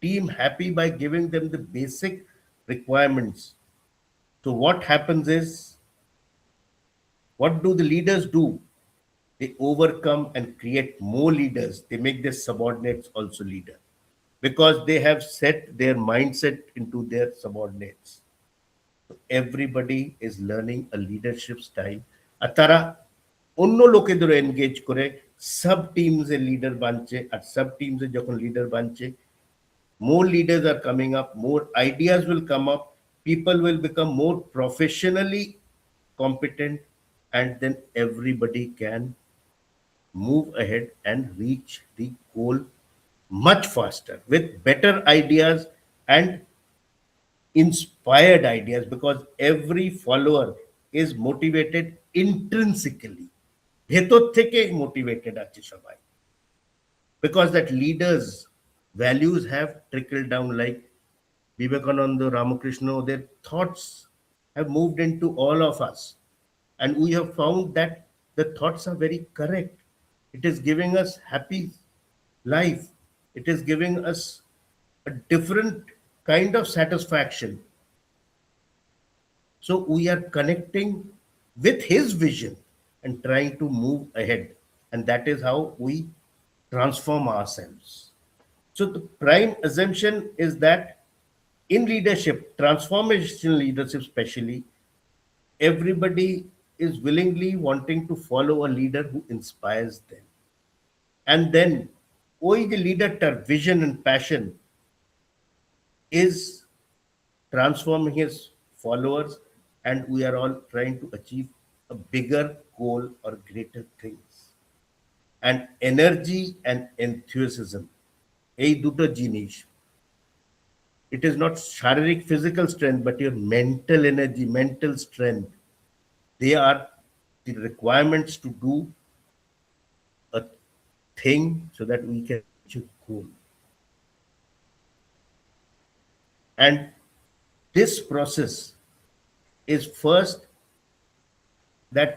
S2: team happy by giving them the basic requirements. So what happens is, what do the leaders do? They overcome and create more leaders. They make their subordinates also leader, because they have set their mindset into their subordinates. So everybody is learning a leadership style. আর তারা অন্য লোকেদেরও engage করে sub টিমসে leader বানছে, আর sub টিমসে যখন leader বানছে, more leaders are coming up, more ideas will come up, people will become more professionally competent, and then everybody can move ahead and reach the goal much faster with better ideas and inspired ideas, because every follower is motivated intrinsically. ভেতর থেকে motivated আছে সবাই, because that leaders values have trickled down, like Vivekananda, Ramakrishna, their thoughts have moved into all of us, and we have found that the thoughts are very correct. It is giving us happy life. It is giving us a different kind of satisfaction. So we are connecting with his vision and trying to move ahead, and that is how we transform ourselves. So the prime assumption is that in leadership, transformational leadership especially, everybody is willingly wanting to follow a leader who inspires them. And then ওই যে লিডারটার vision and passion is transforming his followers, and we are all trying to achieve a bigger goal or greater things. And energy and enthusiasm, এই দুটো জিনিস, it is not শারীরিক physical strength, but your mental energy, mental strength, they are the requirements to do a thing so that we can reach a goal. And this process is first that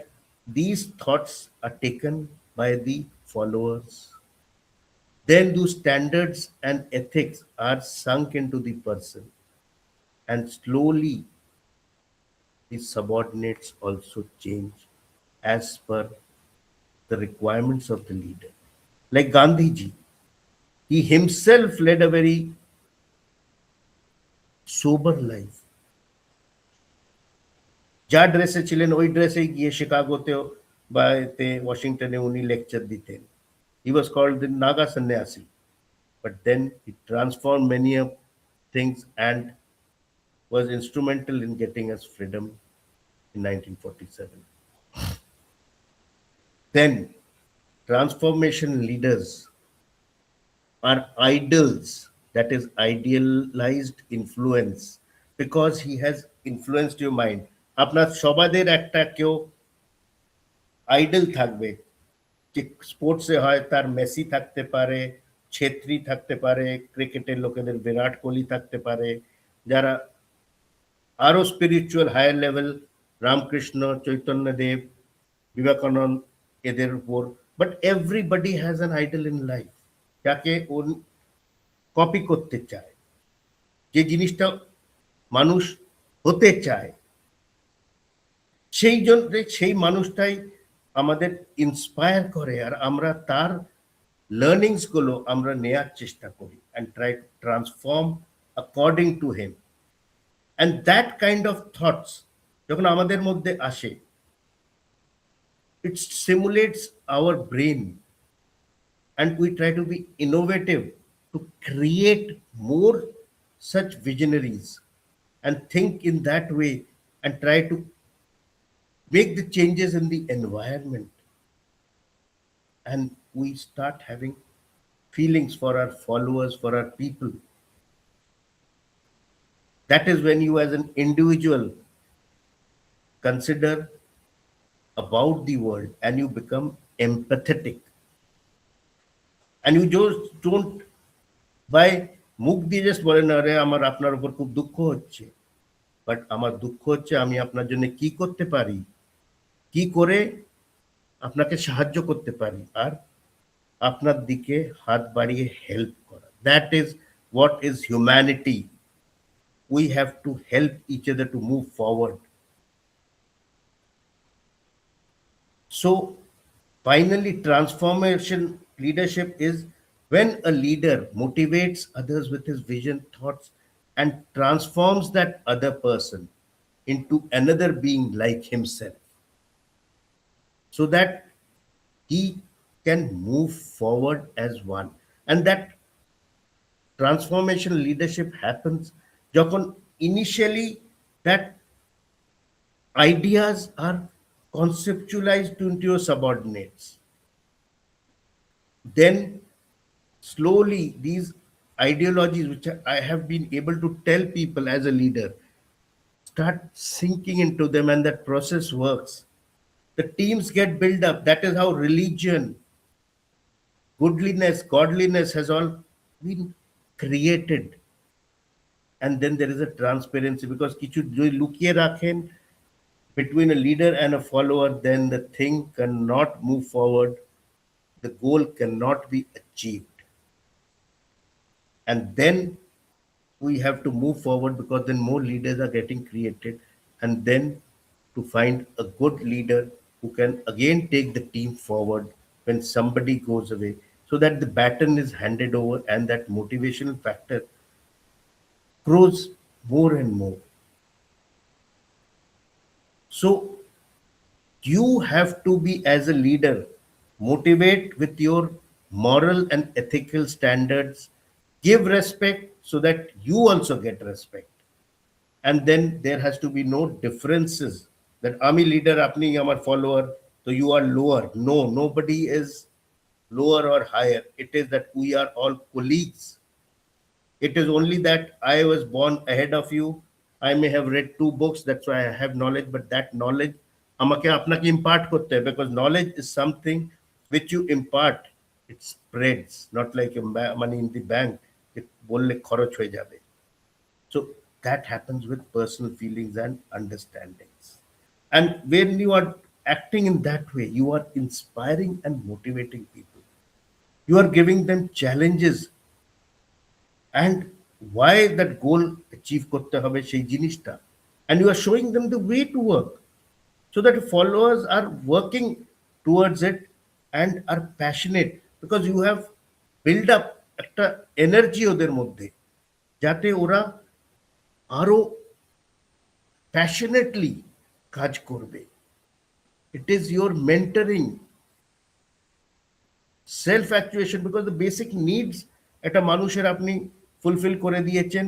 S2: these thoughts are taken by the followers. Then those standards and ethics are sunk into the person, and slowly the subordinates also change as per the requirements of the leader. Like Gandhiji, he himself led a very sober life. যা ড্রেসে ছিলেন ওই ড্রেসে গিয়ে শিকাগোতেও বা এতে ওয়াশিংটনে উনি লেকচার দিতেন। He was called the Naga Sannyasi, but then he transformed many of things and was instrumental in getting us freedom in 1947. Then transformation leaders are idols, that is idealized influence, because he has influenced your mind. আপনার সবাদের একটা কেউ idol থাকবে, যে স্পোর্টসে হয় তার Messi থাকতে পারে, ছেত্রী থাকতে পারে, ক্রিকেটের লোকেদের বিরাট কোহলি থাকতে পারে, যারা আরো spiritual higher level Ramakrishna, Chaitanyadev, Vivekananda, এদের উপর। But everybody has an idol in life, যাকে ও কপি করতে চায়, যে জিনিসটা মানুষ হতে চায়, সেই জন্য সেই মানুষটাই আমাদের ইন্সপায়ার করে, আর আমরা তার লার্নিংস গুলো আমরা নেয়ার চেষ্টা করি and try to transform according to him. And that kind of thoughts যখন আমাদের মধ্যে আসে, it stimulates our brain and we try to be innovative to create more such visionaries and think in that way and try to make the changes in the environment, and we start having feelings for our followers, for our people. That is when you as an individual consider about the world and you become empathetic, and you just don't by মুখ দিয়ে just বলেন আরে আমার আপনার উপর খুব দুঃখ হচ্ছে, বাট আমার দুঃখ হচ্ছে আমি আপনার জন্য কি করতে পারি, কি করে আপনাকে সাহায্য করতে পারি, আর আপনার দিকে হাত বাড়িয়ে হেল্প করা। That is what is humanity. We have to help each other to move forward. So finally, transformation leadership is when a leader motivates others with his vision, thoughts, and transforms that other person into another being like himself, so that he can move forward as one. And that transformation leadership happens যখন initially that ideas are conceptualized into your subordinates. Then slowly these ideologies which I have been able to tell people as a leader start sinking into them, and that process works. The teams get built up. That is how religion, goodliness, godliness has all been created. And then there is a transparency, because কিছু যদি লুকিয়ে রাখেন between a leader and a follower, then the thing cannot move forward, the goal cannot be achieved. And then we have to move forward, because then more leaders are getting created, and then to find a good leader who can again take the team forward when somebody goes away, so that the baton is handed over and that motivational factor grows more and more. So you have to be, as a leader, motivate with your moral and ethical standards, give respect so that you also get respect. And then there has to be no differences that ami leader apni amar follower so you are lower. No, nobody is lower or higher. It is that we are all colleagues. It is only that I was born ahead of you. I may have read 2 books, that's why I have knowledge, but that knowledge আমাকে আপনাকে impart করতে হবে, because knowledge is something which you impart, it spreads, not like your money in the bank, it বললে খরচ হয়ে যাবে. So that happens with personal feelings and understandings. And when you are acting in that way, you are inspiring and motivating people. You are giving them challenges and why that goal achieve করতে হবে সেই জিনিসটা, and you are showing them the way to work, so that followers are working towards it and are passionate, because you have built up একটা energy ওদের মধ্যে যাতে ওরা আরো passionately কাজ করবে. It is your mentoring, self actuation, because the basic needs একটা মানুষের আপনি ফুলফিল করে দিয়েছেন,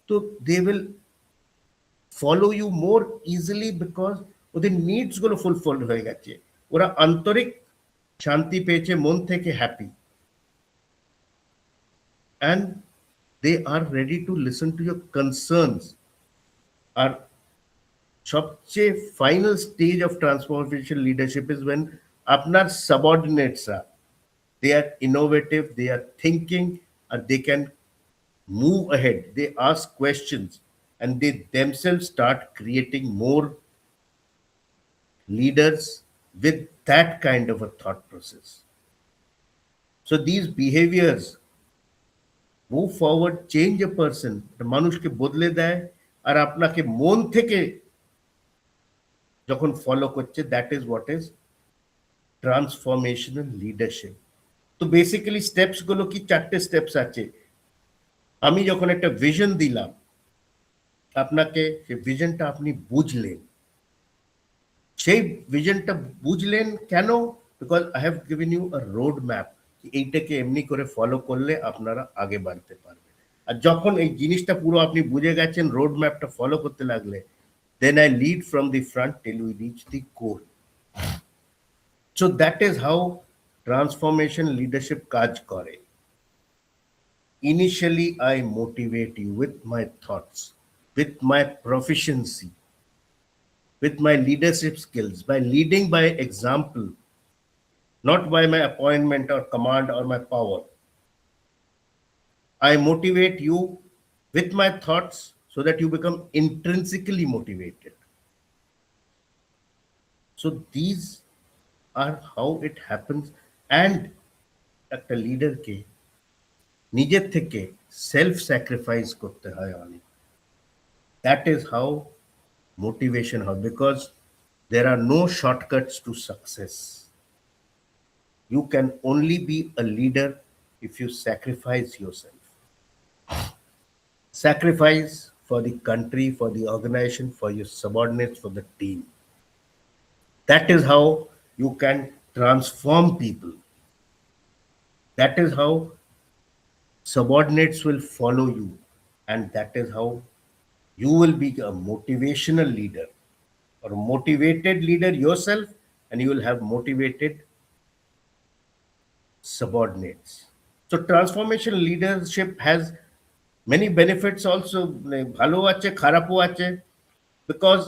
S2: তো they will follow you more easily, because ওদের নিডস গুলো ফুলফিল হয়ে গেছে, ওরা আন্তরিক শান্তি পেয়েছে, মন থেকে happy, and they are ready to listen to your concerns. আর সবচেয়ে final stage of transformation leadership is when আপনার সাবঅর্ডিনেটসরা they are innovative, they are thinking, and they can move ahead, they ask questions, and they themselves start creating more leaders with that kind of a thought process. So these behaviors move forward, change a person, মানুষকে বদলে দেয়, আর আপনাকে মন থেকে যখন follow করছে, that is what is transformational leadership. তো basically steps গুলো কি 4টে স্টেপস আছে। আমি যখন একটা ভিশন দিলাম আপনাকে, সেই ভিশনটা আপনি বুঝলেন, সেই ভিশনটা বুঝলেন কেন? Because I have given you a road map, এইটাকে এমনি করে ফলো করলে আপনারা আগে বাড়তে পারবেন। আর যখন এই জিনিসটা পুরো আপনি বুঝে গেছেন, রোড ম্যাপটা ফলো করতে লাগলে, then I lead from the front till we reach the goal. So that is how transformation leadership কাজ করে। Initially, I motivate you with my thoughts, with my proficiency, with my leadership skills, by leading by example, not by my appointment or command or my power. I motivate you with my thoughts so that you become intrinsically motivated. So these are how it happens. And একটা লিডারকে নিজের থেকে self sacrifice করতে হয় অনেক। That is how motivation হয়, because there are no shortcuts to success. You can only be a leader if you sacrifice yourself. Sacrifice for the country, for the organization, for your subordinates, for the team. That is how you can transform people. That is how subordinates will follow you. And that is how you will be a motivational leader, or a motivated leader yourself, and you will have motivated subordinates. So transformation leadership has many benefits also, bhalo ache kharapo ache, because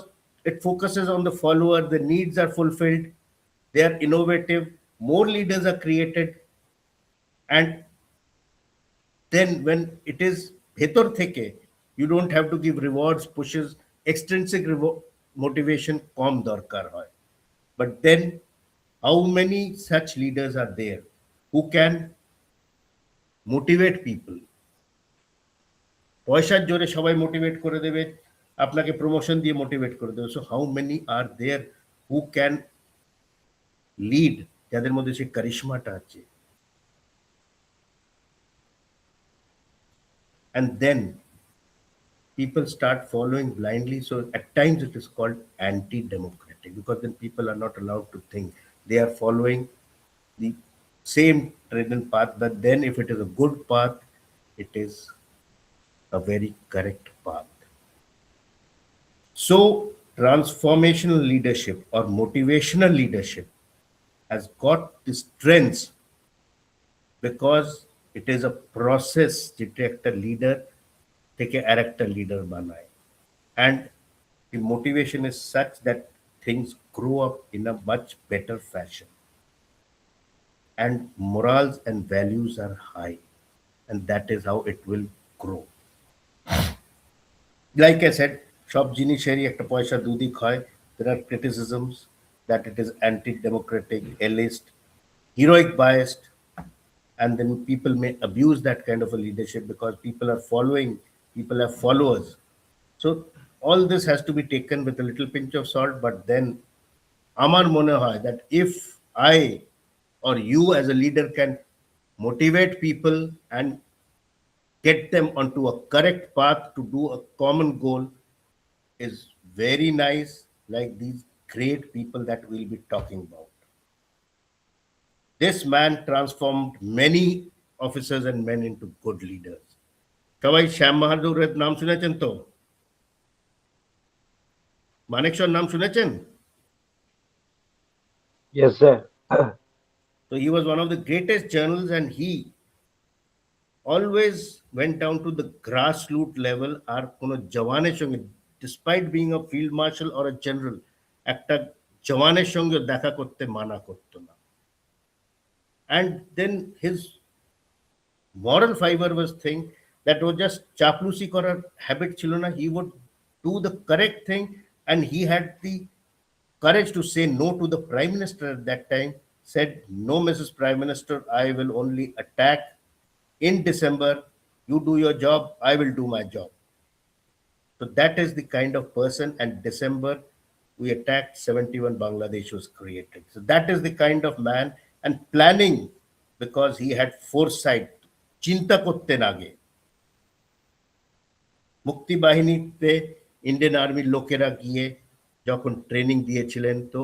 S2: it focuses on the follower, the needs are fulfilled, they are innovative, more leaders are created, and then when it is bhetor theke, you don't have to give rewards, pushes, extrinsic motivation kom darkar hoy. But then how many such leaders are there who can motivate people? পয়সার জোরে সবাই motivate করে দেবে, আপনাকে promotion দিয়ে motivate করে দেবে। So how many are there who can lead, যাদের মধ্যে সেই কারিশমাটা আছে? And then people start following blindly. So at times it is called anti-democratic, because then people are not allowed to think. They are following the same trodden path, but then if it is a good path, it is a very correct path. So transformational leadership or motivational leadership has got the strengths because it is a process যেটা একটা leader থেকে আরেকটা leader বানায়, and the motivation is such that things grow up in a much better fashion, and morals and values are high, and that is how it will grow. Like I said, সব জিনিসেরই একটা পয়সা দুদিক হয়. There are criticisms that it is anti-democratic, elitist, heroic biased, and then people may abuse that kind of a leadership because people are following, people have followers. So all this has to be taken with a little pinch of salt. But then আমার মনে হয় that if I or you as a leader can motivate people and get them onto a correct path to do a common goal, is very nice, like these great people that we'll be talking about. This man transformed many officers and men into good leaders. সবাই শ্যাম বাহাদুরের নাম শুনেছেন তো? মানেকশর নাম শুনেছেন?
S4: Yes, sir.
S2: So he was one of the greatest generals, and he always went down to the grassroots level. আর কোনো জওয়ানের সঙ্গে, despite being a field marshal or a general, একটা জওয়ানের সঙ্গে দেখা করতে মানা করতো না। And then his moral fiber was thing that was just চাপলুসি করার habit ছিল না. He would do the correct thing, and he had the courage to say no to the Prime Minister at that time. Said, no, Mrs. Prime Minister, I will only attack in December. You do your job, I will do my job. So that is the kind of person, and December we attacked, 71 Bangladesh was created. So that is the kind of man, and planning, because he had foresight. চিন্তা করতেন আগে। মুক্তি বাহিনীতে Indian আর্মির লোকেরা গিয়ে যখন training দিয়েছিলেন, তো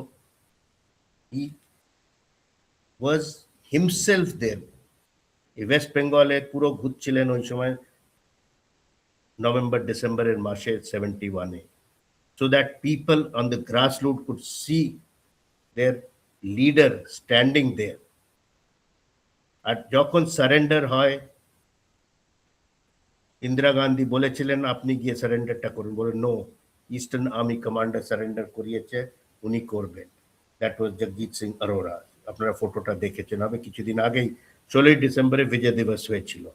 S2: he was himself there এই ওয়েস্ট বেঙ্গলে পুরো ঘুরছিলেন ওই সময় নভেম্বর ডিসেম্বরের মাসে 71-এ, so that people on the grassroots could see their leader standing there. আর যখন সারেন্ডার হয়, ইন্দিরা গান্ধী বলেছিলেন আপনি গিয়ে সারেন্ডারটা করুন, বলে no, eastern army commander surrender করিয়েছে, উনি করবেন। That was Jagjit Singh Aurora. আপনারা ফটোটা দেখেছেন হবে কিছুদিন আগেই, 16 ডিসেম্বরে বিজয় দিবস হয়েছিল।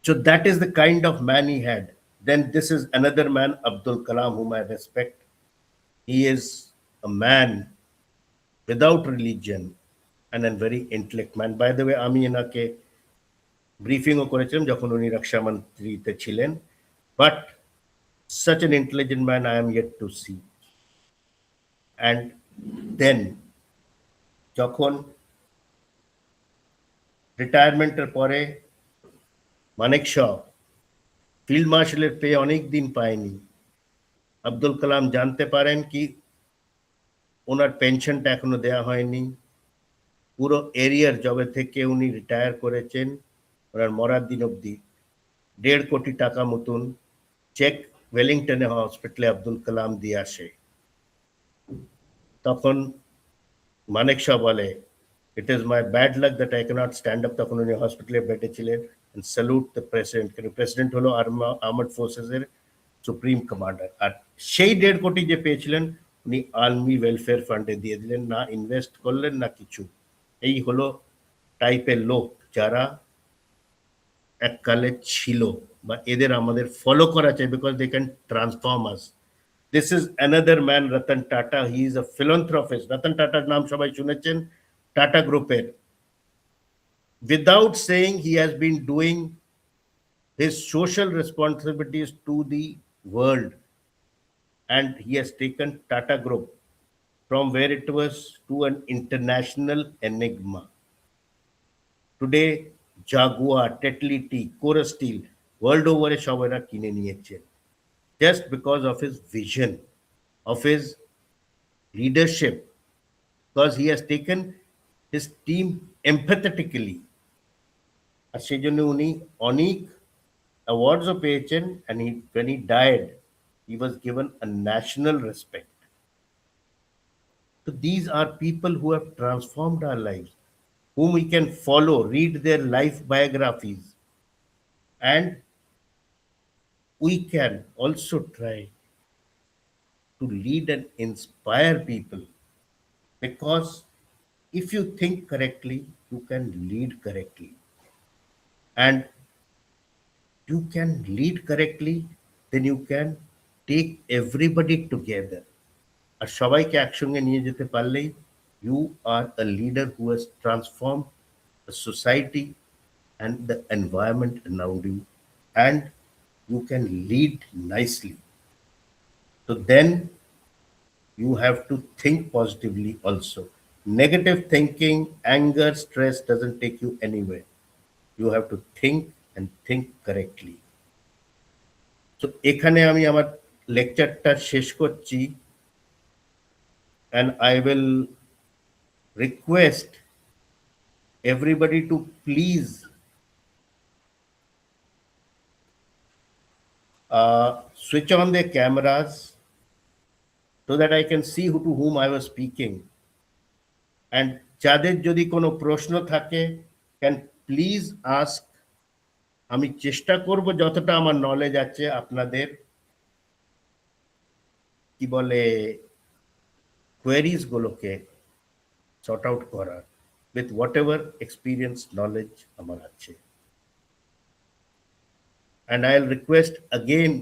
S2: So that is the kind of man he had. Then this is another man, Abdul Kalam, whom I respect. He is a man without religion and a very intellect man. By the way, আমি এনাকে ব্রিফিংও করেছিলাম যখন উনি রক্ষা মন্ত্রীতে ছিলেন, but such an intelligent man I am yet to see. And then যখন রিটায়ারমেন্টের পরে মানেক শ ফিল্ড মার্শালের পে অনেক দিন পায়নি, আব্দুল কালাম জানতে পারেন কি ওনার পেনশনটা এখনো দেয়া হয়নি। পুরো এরিয়ার জবে থেকে উনি রিটায়ার করেছেন, ওনার মরার দিন অবধি 1.5 কোটি টাকা মতন চেক ওয়েলিংটনে হসপিটালে আব্দুল কালাম দিয়ে আসে। তখন মানেক শ বলে, it is my bad luck that I cannot stand up. তখন উনি হসপিটালে বেডে ছিলেন। and salute the president, কারণ প্রেসিডেন্ট হলো আর্মড ফোর্সেসের সুপ্রিম কমান্ডার। আর সেই 1.5 কোটি যে পেয়েছিলেন উনি আর্মি ওয়েলফেয়ার ফান্ডে দিয়ে দিলেন, না ইনভেস্ট করলেন না কিছু। এই হলো টাইপের লোক যারা এককালে ছিল, বা এদের আমাদের ফলো করা চাই, because they can transform us. This is another man, Ratan Tata. He is a philanthropist. Ratan টাটার নাম সবাই শুনেছেন, টাটা গ্রুপের। Without saying, he has been doing his social responsibilities to the world, and he has taken Tata Group from where it was to an international enigma. Today, Jaguar, Tetley, Cora Steel, world over সবাইরা কিনে নিয়েছেন, just because of his vision, of his leadership, because he has taken his team empathetically. আর সেই জন্য উনি অনেক অ্যাওয়ার্ডসও পেয়েছেন, and when he died, he was given a national respect. So these are people who have transformed our lives, whom we can follow, read their life biographies, and we can also try to lead and inspire people, because if you think correctly, you can lead correctly. And you can lead correctly, then you can take everybody together. আর সবাইকে একসঙ্গে নিয়ে যেতে পারলেই you are a leader who has transformed the society and the environment around you, and you can lead nicely. So then you have to think positively also. Negative thinking, anger, stress doesn't take you anywhere. You have to think and think correctly. So এখানে আমি আমার লেকচারটা শেষ করছি, and I will request everybody to please switch on their cameras so that I can see to whom I was speaking. And যাদের যদি কোনো প্রশ্ন থাকে, can please ask. আমি চেষ্টা করব যতটা আমার নলেজ আছে আপনাদের কি বলে কোয়েরিজ গুলোকে সর্ট আউট করার, with whatever experience knowledge আমার আছে. And I'll request again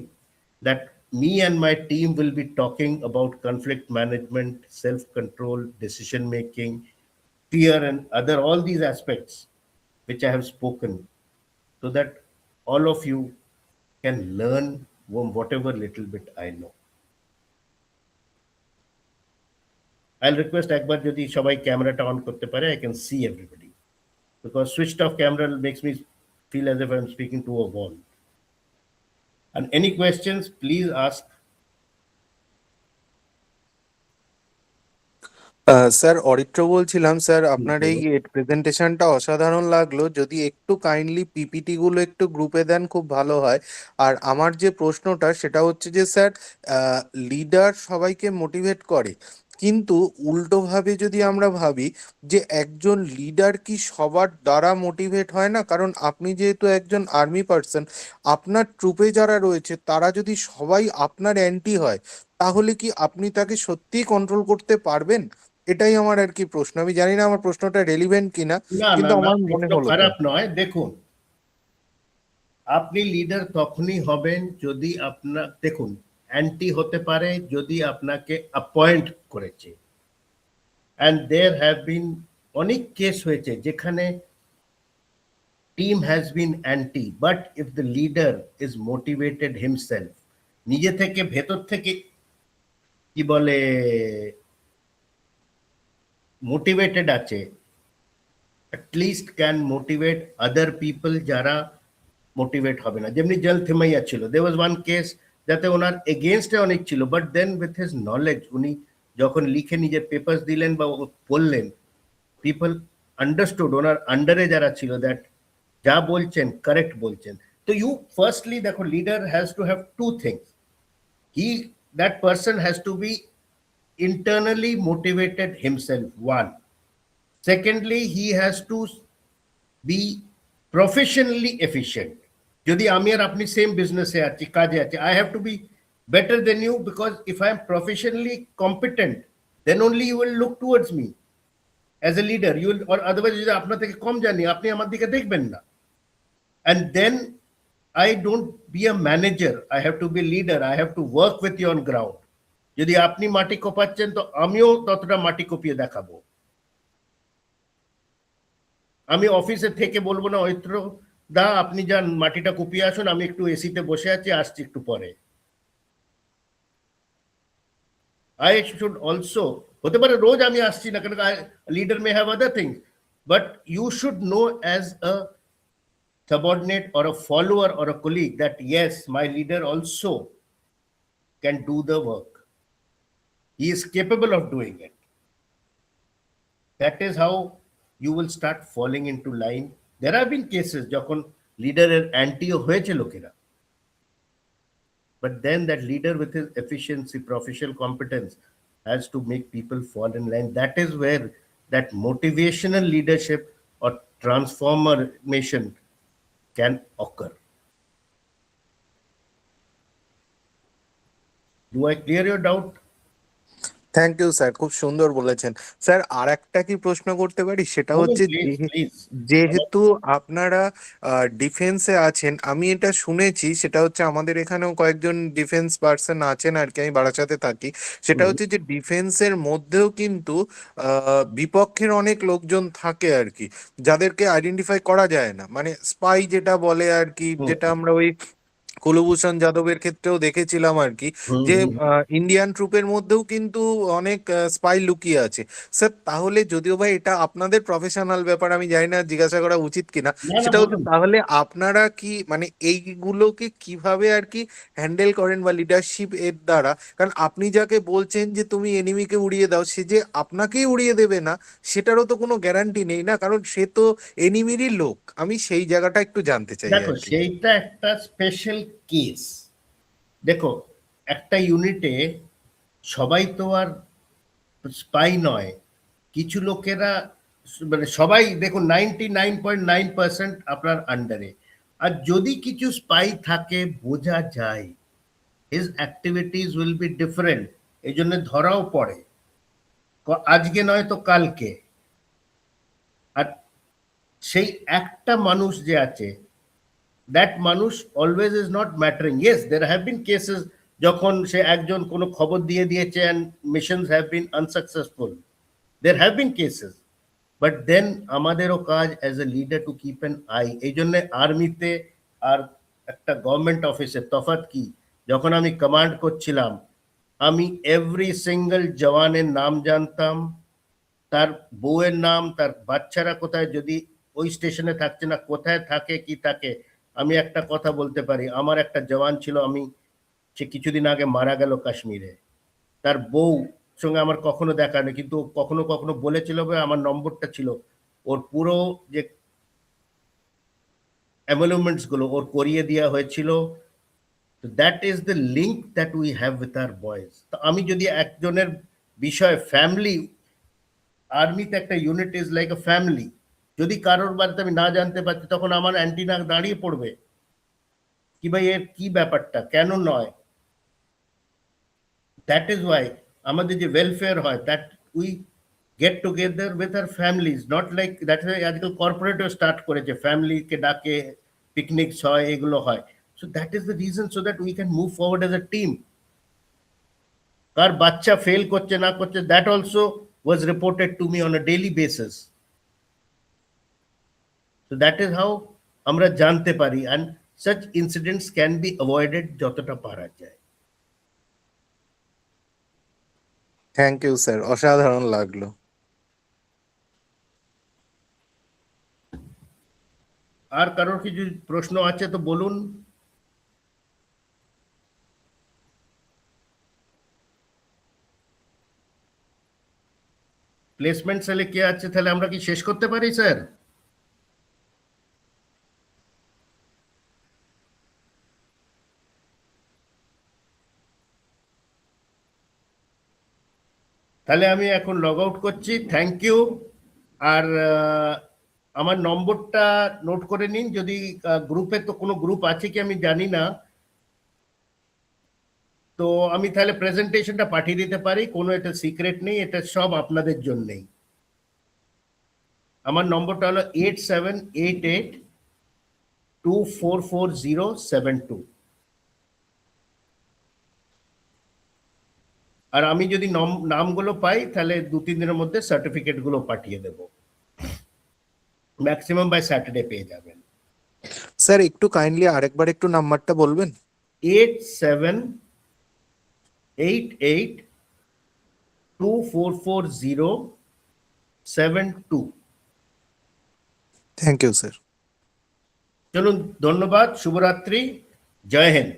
S2: that me and my team will be talking about conflict management, self-control, decision making, fear, and other all these aspects which I have spoken, so that all of you can learn whatever little bit I know. I'll request একবার যদি সবাই ক্যামেরাটা on করতে পারে, I can see everybody, because switched off camera makes me feel as if I'm speaking to a wall. And any questions, please ask.
S4: Sir Aritra বলছিলাম sir, আপনার এই
S2: বলুন।
S4: প্রেজেন্টেশনটা অসাধারণ লাগলো। যদি একটু কাইন্ডলি পিপিটি গুলো একটু গ্রুপে দেন খুব ভালো হয়। আর আমার যে প্রশ্নটা সেটা হচ্ছে যে স্যার, লিডার সবাইকে মোটিভেট করে, কিন্তু উল্টোভাবে যদি আমরা ভাবি যে একজন লিডার কি সবার দ্বারা মোটিভেট হয় না? কারণ আপনি যেহেতু একজন আর্মি পার্সন, আপনার ট্রুপে যারা রয়েছে তারা যদি সবাই আপনার অ্যান্টি হয়, তাহলে কি আপনি তাকে সত্যিই কন্ট্রোল করতে পারবেন? এটাই আমার আর কি প্রশ্ন। আমি জানি না আমার প্রশ্নটা রেলিভেন্ট কিনা,
S2: না না
S4: কিন্তু
S2: না,
S4: আমার মনে
S2: প্রশ্ন
S4: হলো
S2: খারাপ
S4: তাই।
S2: নয়। দেখুন, আপনি লিডার তখনই হবেন যদি আপনার, দেখুন, অ্যান্টি হতে পারে যদি আপনাকে অ্যাপয়েন্ট করেছে, অ্যান্ড দেয়ার হ্যাভ বিন অনেক কেস হয়েছে যেখানে team has been anti, but if the leader is motivated himself, নিজে থেকে ভেতর থেকে কি বলে মোটিভেটেড আছে, at least can motivate other people যারা মোটিভেট হবে না। যেমনি জল থেমাইয়া ছিল, there was one case যাতে ওনার এগেনস্টে অনেক ছিল, but then with his knowledge উনি যখন লিখে নিজের পেপার্স দিলেন বা বললেন, পিপল আন্ডারস্টুড, ওনার আন্ডারে যারা ছিল, দ্যাট যা বলছেন কারেক্ট বলছেন। তো ইউ ফার্স্টলি দেখো, leader has to have to things. He, that person has to be internally motivated himself, one. Secondly, he has to be professionally efficient. যদি আমি আর আপনি সেম বিজনেসে আছি, কাজে আছি, I have to be better than you, because if I am professionally competent, then only you will look towards me as a leader. You will, or otherwise যদি আপনার থেকে কম জানি, আপনি আমার দিকে দেখবেন না। And then I don't be a manager, I have to be leader, I have to work with you on ground. যদি আপনি মাটি কোপাচ্ছেন তো আমিও ততটা মাটি কোপিয়ে দেখাবো। আমি অফিসে থেকে বলবো না, ঐত্র দা আপনি যান মাটিটা কুপিয়ে আসুন, আমি একটু এসিতে বসে আছি, আসছি একটু পরে। আই শুড অলসো, হতে পারে রোজ আমি আসছি না, কারণ leader may have other things, but you should know as a subordinate or a follower or a colleague that yes, my leader also can do the work, he is capable of doing it. That is how you will start falling into line. There have been cases যখন লিডারের অ্যান্টিও হয়েছে লোকেরা, but then that leader with his efficiency, professional competence has to make people fall in line. That is where that motivational leadership or transformation can occur. Do I clear your doubt?
S4: Thank you sir, খুব সুন্দর বলেছেন। Sir আর একটা কি প্রশ্ন করতে পারি? সেটা
S2: বলুন
S4: হচ্ছে
S2: প্লিজ প্লিজ।
S4: যেহেতু আপনারা ডিফেন্সে আছেন, আমি এটা শুনেছি, সেটা হচ্ছে আমাদের এখানেও কয়েকজন ডিফেন্স পার্সন আছেন আর কি, আমি বারাসাতে থাকি। সেটা হচ্ছে যে ডিফেন্সের মধ্যেও কিন্তু বিপক্ষের অনেক লোকজন থাকে আর কি, যাদেরকে আইডেন্টিফাই করা যায় না, মানে স্পাই যেটা বলে আর কি, যেটা আমরা ওই কুলভূষণ যাদবের ক্ষেত্রেও দেখেছিলাম আর কি, যে ইন্ডিয়ান ট্রুপের মধ্যেও কিন্তু অনেক স্পাই লুকিয়ে আছে। স্যার তাহলে, যদিও ভাই এটা আপনাদের প্রফেশনাল ব্যাপার, আমি জানি না জিজ্ঞাসা করা উচিত কিনা,
S2: না না,
S4: সেটা হচ্ছে
S2: বলুন।
S4: তাহলে আপনারা কি মানে এইগুলোকে কিভাবে আর কি হ্যান্ডেল করেন বা লিডারশিপ এর দ্বারা? কারণ আপনি যাকে বলছেন যে তুমি এনিমিকে উড়িয়ে দাও, সে যে আপনাকেই উড়িয়ে দেবে না সেটারও তো কোনো গ্যারান্টি নেই না, কারণ সে তো এনিমিরই লোক। আমি সেই জায়গাটা একটু জানতে চাই
S2: দেখো,
S4: আর কি।
S2: সেইটা একটা স্পেশাল কেস। দেখো, একটা ইউনিটে সবাই তো আর স্পাই নয়, কিছু লোকেরা, মানে সবাই দেখুন 99.9% আপনার আন্ডারে। আর যদি কিছু স্পাই থাকে, বোঝা যায় his activities will be different, এই জন্য ধরাও পড়ে, আজকে নয় তো কালকে। আর সেই একটা মানুষ যে আছে, দ্যাট মানুষ always is not mattering. Yes, there have been cases যখন সে একজন কোনো খবর দিয়ে দিয়েছে and missions have been unsuccessful, there have been cases, but then আমাদেরও কাজ as a leader to keep an eye. এই জন্য আর্মিতে আর একটা গভর্নমেন্ট অফিসে তফাৎ কি, যখন আমি কমান্ড করছিলাম, আমি এভরি সিঙ্গল জওয়ানের নাম জানতাম, তার বউয়ের নাম, তার বাচ্চারা কোথায়, যদি ওই স্টেশনে থাকছে না, কোথায় থাকে কি থাকে। আমি একটা কথা বলতে পারি, আমার একটা জওয়ান ছিল, আমি, সে কিছুদিন আগে মারা গেল কাশ্মীরে, তার বউ সঙ্গে আমার কখনো দেখা নেই, কিন্তু কখনো কখনো বলেছিল আমার নম্বরটা ছিল, ওর পুরো যে emoluments গুলো ওর করিয়ে দেওয়া হয়েছিল। That is the link that we have with our boys. তো আমি যদি একজনের বিষয় ফ্যামিলি, আর্মিতে একটা unit is like a family, যদি কারোর বাড়িতে আমি না জানতে পারছি তখন আমার অ্যান্টিনা দাঁড়িয়ে পড়বে কি ভাই এর কি ব্যাপারটা কেন নয়। দ্যাট ইজ ওয়াই আমাদের যে ওয়েলফেয়ার হয়, that we get together with our families, not like that is আজকাল কর্পোরেটও স্টার্ট করেছে, ফ্যামিলিকে ডাকে পিকনিকস হয়, এগুলো হয়। So that is the reason, so that we can move forward as a team. কার বাচ্চা ফেল করছে না করছে, that also was reported to me on a daily basis. So that is how আমরা জানতে পারি, and such incidents can be avoided যতটা পারা যায়।
S4: থ্যাংক ইউ স্যার, অসাধারণ লাগলো।
S2: আর কারোর কিছু প্রশ্ন আছে তো বলুন। প্লেসমেন্ট সেলে কে আছে, তাহলে আমরা কি শেষ করতে পারি স্যার? তাহলে আমি এখন লগ আউট করছি, থ্যাংক ইউ। আর আমার নম্বরটা নোট করে নিন, যদি গ্রুপে, তো কোনো গ্রুপ আছে কি আমি জানি না, তো আমি তাহলে প্রেজেন্টেশনটা পাঠিয়ে দিতে পারি, কোনো এটা সিক্রেট নেই, এটা সব আপনাদের জন্যই। আমার নম্বরটা হলো 8788244072। আর আমি যদি নামগুলো পাই তাহলে 2-3 দিনের মধ্যে সার্টিফিকেট গুলো পাঠিয়ে দেব, ম্যাক্সিমাম বাই স্যাটারডে পেয়ে যাবেন।
S4: স্যার একটু কাইন্ডলি আরেকবার একটু নাম্বারটা বলবেন।
S2: 8788244072।
S4: Thank you sir.
S2: চলুন, ধন্যবাদ, শুভরাত্রি, জয় হিন্দ।